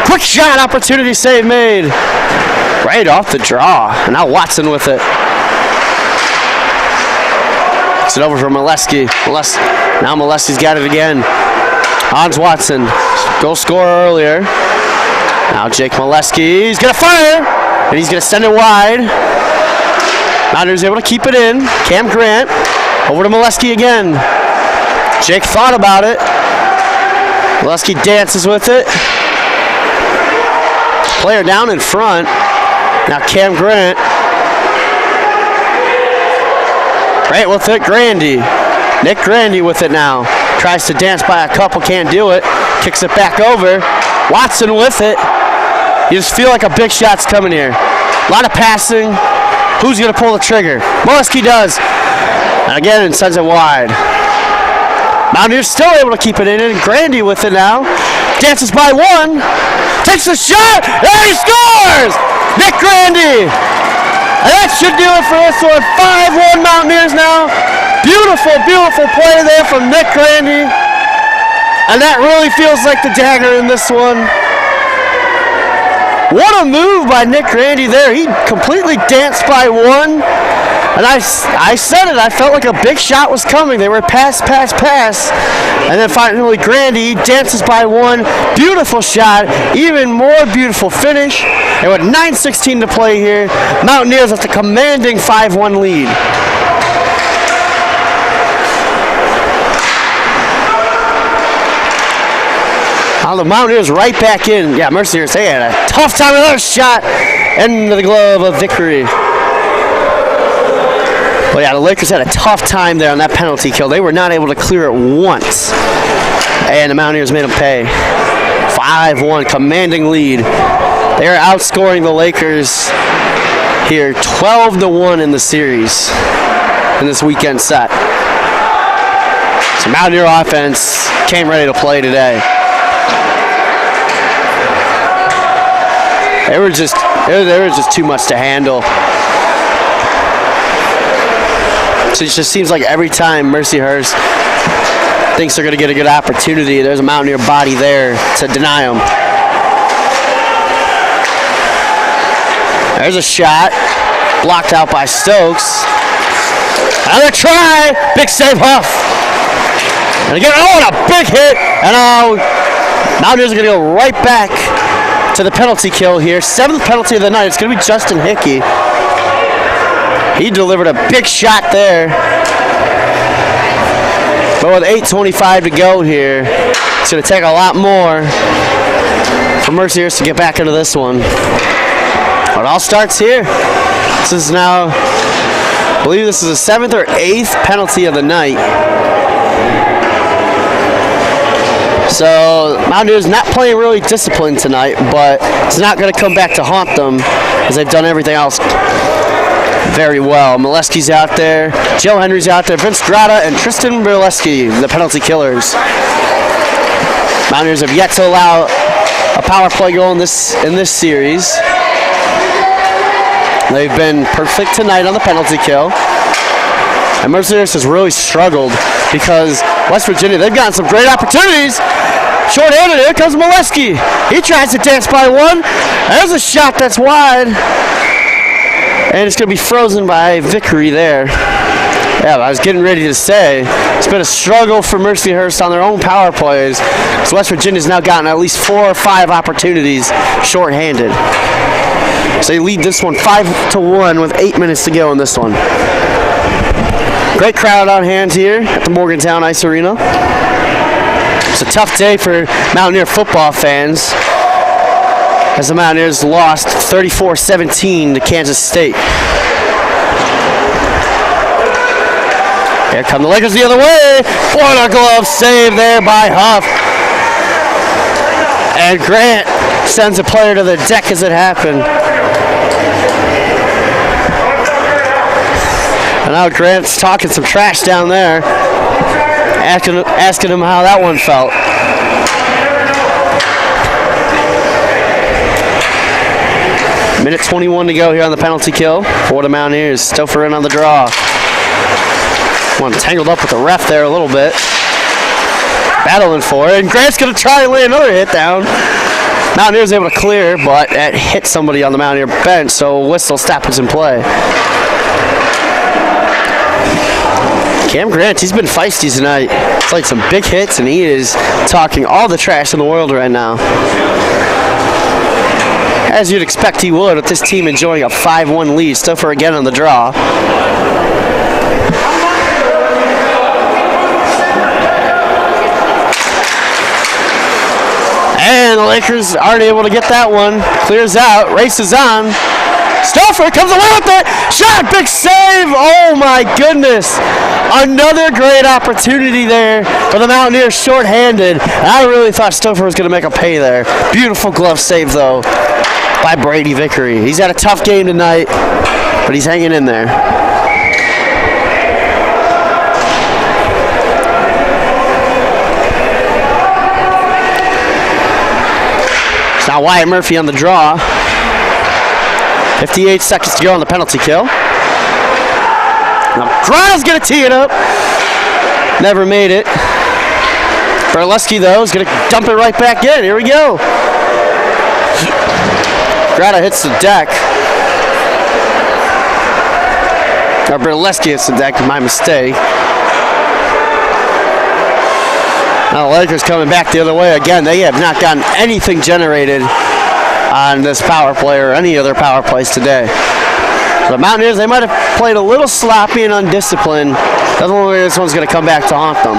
Quick shot opportunity, save made. Right off the draw. And now Watson with it. It's it over for Molesky. Now Molesky's got it again. Hans Watson. Goal scorer earlier. Now Jake Molesky. He's going to fire. And he's going to send it wide. Mountaineers able to keep it in. Cam Grant. Over to Molesky again. Jake thought about it. Molesky dances with it. Player down in front. Now Cam Grant. Right with it, Grandy. Nick Grandy with it now. Tries to dance by a couple, can't do it. Kicks it back over. Watson with it. You just feel like a big shot's coming here. A lot of passing. Who's going to pull the trigger? Molesky does. And again, sends it wide. Mountaineers still able to keep it in. And Grandy with it now. Dances by one. Takes the shot. And he scores! Nick Grandy. And that should do it for this one. 5-1 Mountaineers now. Beautiful, beautiful play there from Nick Grandy. And that really feels like the dagger in this one. What a move by Nick Grandy there. He completely danced by one. And I said it. I felt like a big shot was coming. They were pass. And then finally Grandy dances by one. Beautiful shot. Even more beautiful finish. And with 9:16 to play here, Mountaineers with the commanding 5-1 lead. Now the Mountaineers right back in. Yeah, Mercyhurst, they had a tough time with another shot. Into the glove of Vickery. Well, yeah, the Lakers had a tough time there on that penalty kill. They were not able to clear it once. And the Mountaineers made them pay. 5-1, commanding lead. They are outscoring the Lakers here 12-1 in the series in this weekend set. So Mountaineer offense came ready to play today. They were just too much to handle. So it just seems like every time Mercyhurst thinks they're going to get a good opportunity, there's a Mountaineer body there to deny them. There's a shot, blocked out by Stokes. Another try, big save Huff. And again, what a big hit. And Mountaineers are going to go right back to the penalty kill here. 7th penalty of the night. It's going to be Justin Hickey. He delivered a big shot there. But with 8:25 to go here, it's going to take a lot more for Mercyhurst to get back into this one. But it all starts here. This is now, I believe this is the 7th or 8th penalty of the night. So Mountaineers not playing really disciplined tonight, but it's not going to come back to haunt them as they've done everything else very well. Molesky's out there, Joe Henry's out there, Vince Grata and Tristan Berleski, the penalty killers. Mountaineers have yet to allow a power play goal in this series. They've been perfect tonight on the penalty kill. And Mercyhurst has really struggled because West Virginia, they've gotten some great opportunities. Short-handed, here comes Molesky. He tries to dance by one. There's a shot that's wide. And it's going to be frozen by Vickery there. Yeah, I was getting ready to say, it's been a struggle for Mercyhurst on their own power plays. So West Virginia's now gotten at least 4 or 5 opportunities short-handed. So they lead this one 5-1 with 8 minutes to go in this one. Great crowd on hand here at the Morgantown Ice Arena. It's a tough day for Mountaineer football fans as the Mountaineers lost 34-17 to Kansas State. Here come the Lakers the other way. What a glove save there by Huff. And Grant sends a player to the deck as it happened. And now Grant's talking some trash down there, asking him how that one felt. Minute 21 to go here on the penalty kill for the Mountaineers. Stouffer in on the draw. One tangled up with the ref there a little bit. Battling for it, and Grant's going to try and lay another hit down. Mountaineers able to clear, but it hit somebody on the Mountaineer bench, so a whistle stop was in play. Cam Grant, he's been feisty tonight. It's like some big hits, and he is talking all the trash in the world right now. As you'd expect he would with this team enjoying a 5-1 lead. Stouffer again on the draw. And the Lakers aren't able to get that one. Clears out, races on. Stouffer comes away with it. Shot, big save. Oh my goodness. Another great opportunity there for the Mountaineers short-handed. I really thought Stouffer was going to make a pay there. Beautiful glove save though by Brady Vickery. He's had a tough game tonight, but he's hanging in there. It's now Wyatt Murphy on the draw. 58 seconds to go on the penalty kill. Now Grana's going to tee it up. Never made it. Berleski, though, is going to dump it right back in. Here we go. Grana hits the deck. Or Burleski hits the deck, my mistake. Now the Lakers coming back the other way again. They have not gotten anything generated on this power play or any other power plays today. The Mountaineers, they might have played a little sloppy and undisciplined. Doesn't look like this one's going to come back to haunt them.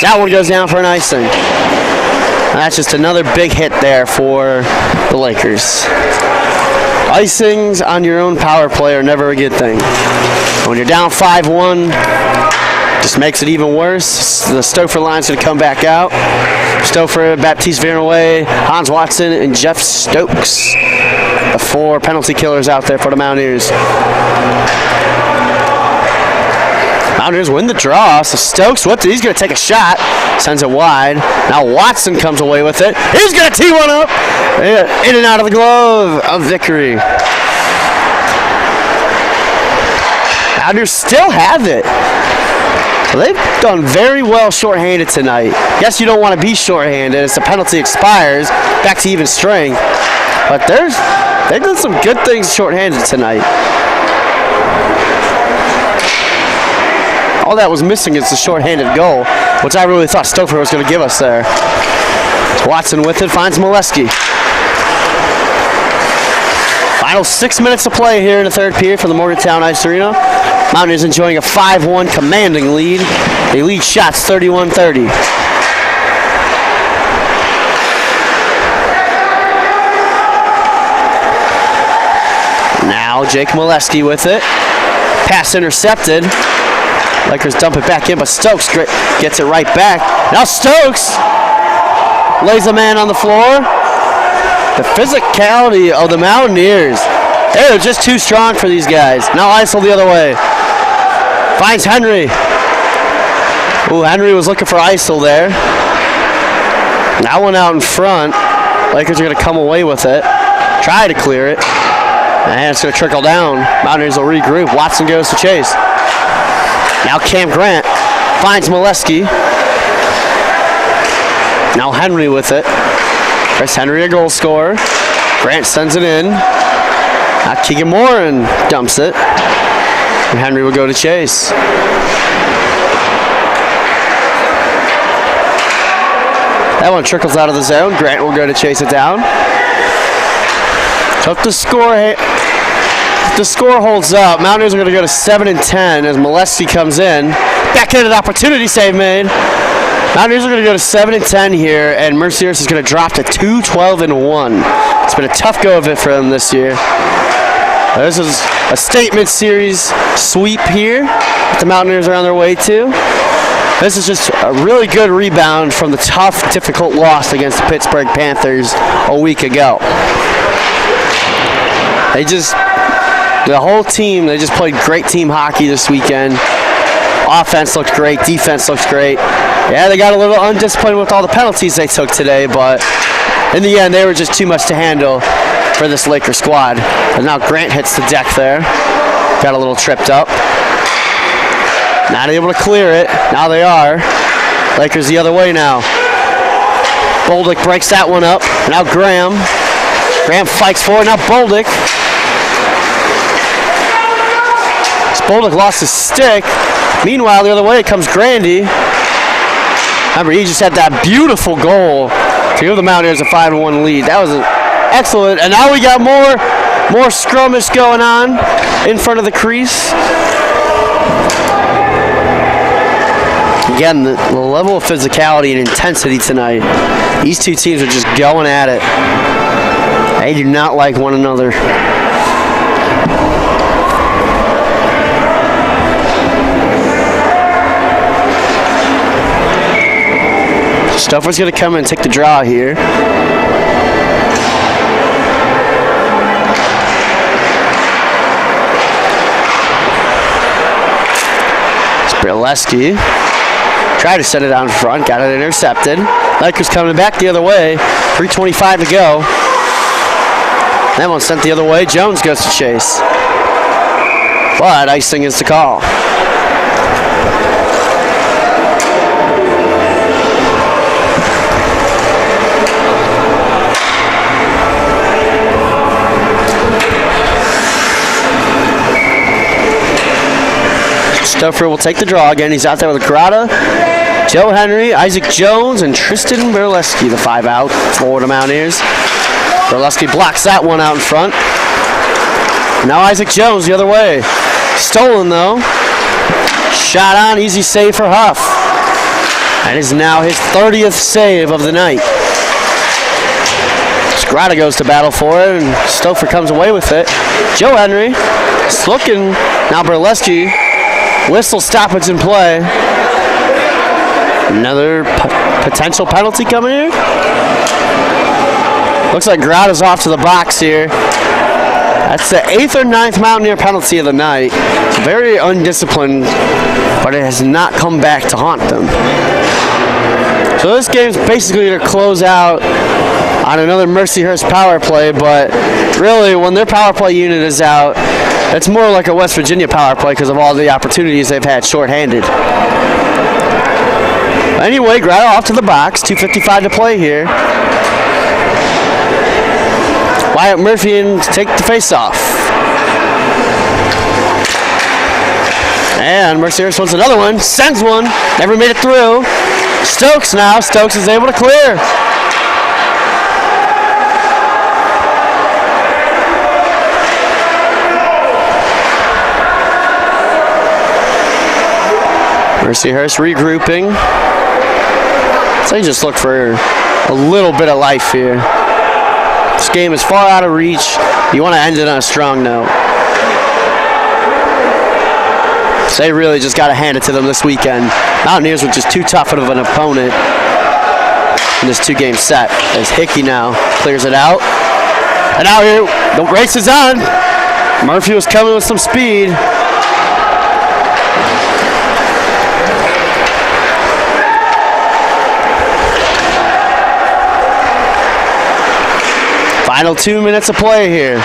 That one goes down for an icing. And that's just another big hit there for the Lakers. Icings on your own power play are never a good thing. When you're down 5-1, just makes it even worse. The Stouffer line's going to come back out. Stouffer, Baptiste Vernouillet, Hans Watson, and Jeff Stokes. The 4 penalty killers out there for the Mountaineers. Mountaineers win the draw, so Stokes whipped it. He's going to take a shot. Sends it wide. Now Watson comes away with it. He's going to tee one up. In and out of the glove of Vickery. Mountaineers still have it. Well, they've done very well shorthanded tonight. Guess you don't want to be shorthanded as the penalty expires. Back to even strength. But they've done some good things shorthanded tonight. All that was missing is the shorthanded goal, which I really thought Stouffer was going to give us there. Watson with it, finds Molesky. Final 6 minutes to play here in the third period for the Morgantown Ice Arena. Mountaineers enjoying a 5-1 commanding lead. They lead shots 31-30. Now Jake Molesky with it. Pass intercepted. Lakers dump it back in, but Stokes gets it right back. Now Stokes lays a man on the floor. The physicality of the Mountaineers. They're just too strong for these guys. Now Isel the other way. Finds Henry. Ooh, Henry was looking for Isel there. That one out in front. Lakers are going to come away with it. Try to clear it. And it's going to trickle down. Mountaineers will regroup. Watson goes to chase. Now Cam Grant finds Molesky. Now Henry with it. Chris Henry, a goal scorer. Grant sends it in. Now Keegan Moran dumps it. And Henry will go to chase. That one trickles out of the zone. Grant will go to chase it down. So if the score holds up, Mountaineers are going to go to 7-10 as Molesky comes in. Backhanded opportunity save made. Mountaineers are going to go to 7-10 here, and Mercyhurst is going to drop to 2-12-1. It's been a tough go of it for them this year. This is a statement series sweep here that the Mountaineers are on their way to. This is just a really good rebound from the tough, difficult loss against the Pittsburgh Panthers a week ago. The whole team, they just played great team hockey this weekend. Offense looked great. Defense looks great. Yeah, they got a little undisciplined with all the penalties they took today, but in the end, they were just too much to handle for this Laker squad. And now Grant hits the deck there. Got a little tripped up. Not able to clear it. Now they are. Lakers the other way now. Bolduc breaks that one up. Now Graham. Graham fights for it. Now Bolduc. Bolduc lost his stick. Meanwhile, the other way comes Grandy. Remember, he just had that beautiful goal to give the Mountaineers a 5-1 lead. That was excellent. And now we got more skirmish going on in front of the crease. Again, the level of physicality and intensity tonight. These two teams are just going at it. They do not like one another. Stouffer's going to come and take the draw here. It's Burleski. Tried to set it out in front, got it intercepted. Lakers coming back the other way. 3:25 to go. That one sent the other way. Jones goes to chase. But icing is the call. Stouffer will take the draw again. He's out there with Grata, Joe Henry, Isaac Jones, and Tristan Berleski, the 5 out for the Mountaineers. Berleski blocks that one out in front. Now Isaac Jones the other way. Stolen though. Shot on, easy save for Huff. That is now his 30th save of the night. Grata goes to battle for it, and Stouffer comes away with it. Joe Henry is looking. Now Berleski. Whistle stoppage in play. Another potential penalty coming here. Looks like Grata's off to the box here. That's the 8th or 9th Mountaineer penalty of the night. Very undisciplined, but it has not come back to haunt them. So this game's basically to close out on another Mercyhurst power play, but really when their power play unit is out, it's more like a West Virginia power play because of all the opportunities they've had shorthanded. Anyway, Grata off to the box, 2:55 to play here. Wyatt Murphy in to take the face-off. And Mercyhurst wants another one, sends one, never made it through. Stokes now, Stokes is able to clear. Mercyhurst regrouping. So you just look for a little bit of life here. This game is far out of reach. You want to end it on a strong note. So they really just got to hand it to them this weekend. Mountaineers were just too tough of an opponent in this 2-game set. As Hickey now clears it out. And out here, the race is on. Murphy was coming with some speed. Final 2 minutes of play here.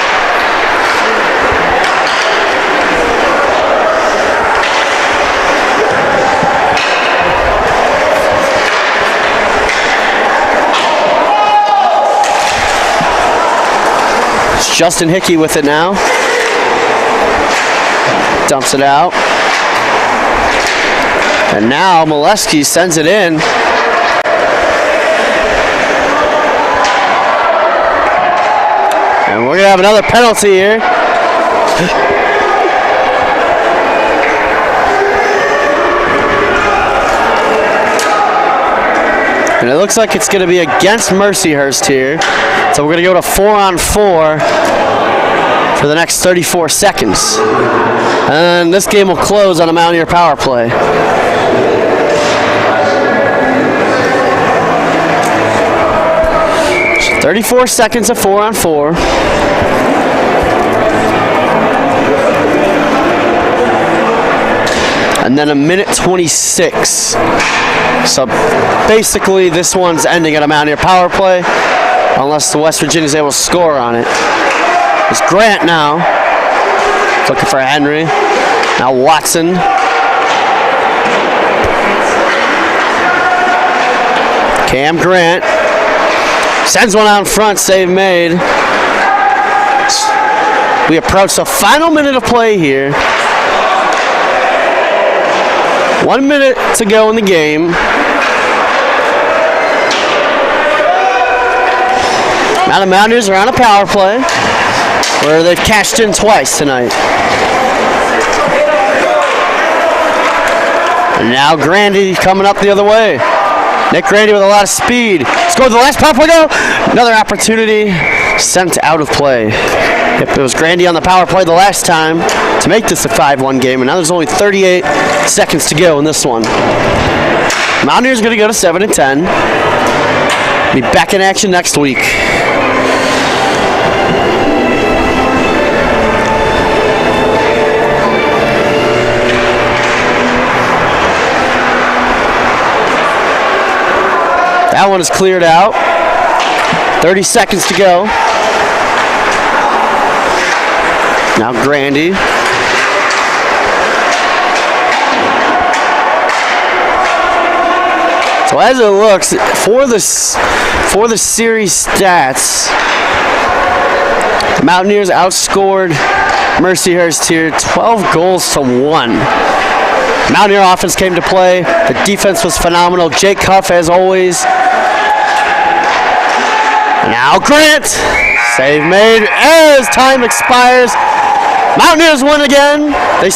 It's Justin Hickey with it now. Dumps it out. And now Molesky sends it in. And we're going to have another penalty here. And it looks like it's going to be against Mercyhurst here. So we're going to go to 4-on-4 for the next 34 seconds. And this game will close on a Mountaineer power play. So 34 seconds of 4-on-4. And then a minute 26. So basically this one's ending at a Mountaineer power play unless the West Virginia is able to score on it. It's Grant now. Looking for Henry. Now Watson. Cam Grant. Sends one out in front. Save made. We approach the final minute of play here. 1 minute to go in the game. Now the Mountaineers are on a power play where they've cashed in twice tonight. And now Grandy coming up the other way. Nick Grandy with a lot of speed. Scored the last power play goal. Another opportunity sent out of play. It was Grandy on the power play the last time to make this a 5-1 game, and now there's only 38 seconds to go in this one. Mountaineers are going to go to 7-10. Be back in action next week. That one is cleared out. 30 seconds to go. Now Grandy. So as it looks, for the series stats, the Mountaineers outscored Mercyhurst here 12 goals to 1. Mountaineer offense came to play. The defense was phenomenal. Jake Huff, as always. Now Grant. Save made as time expires. Mountaineers win again. They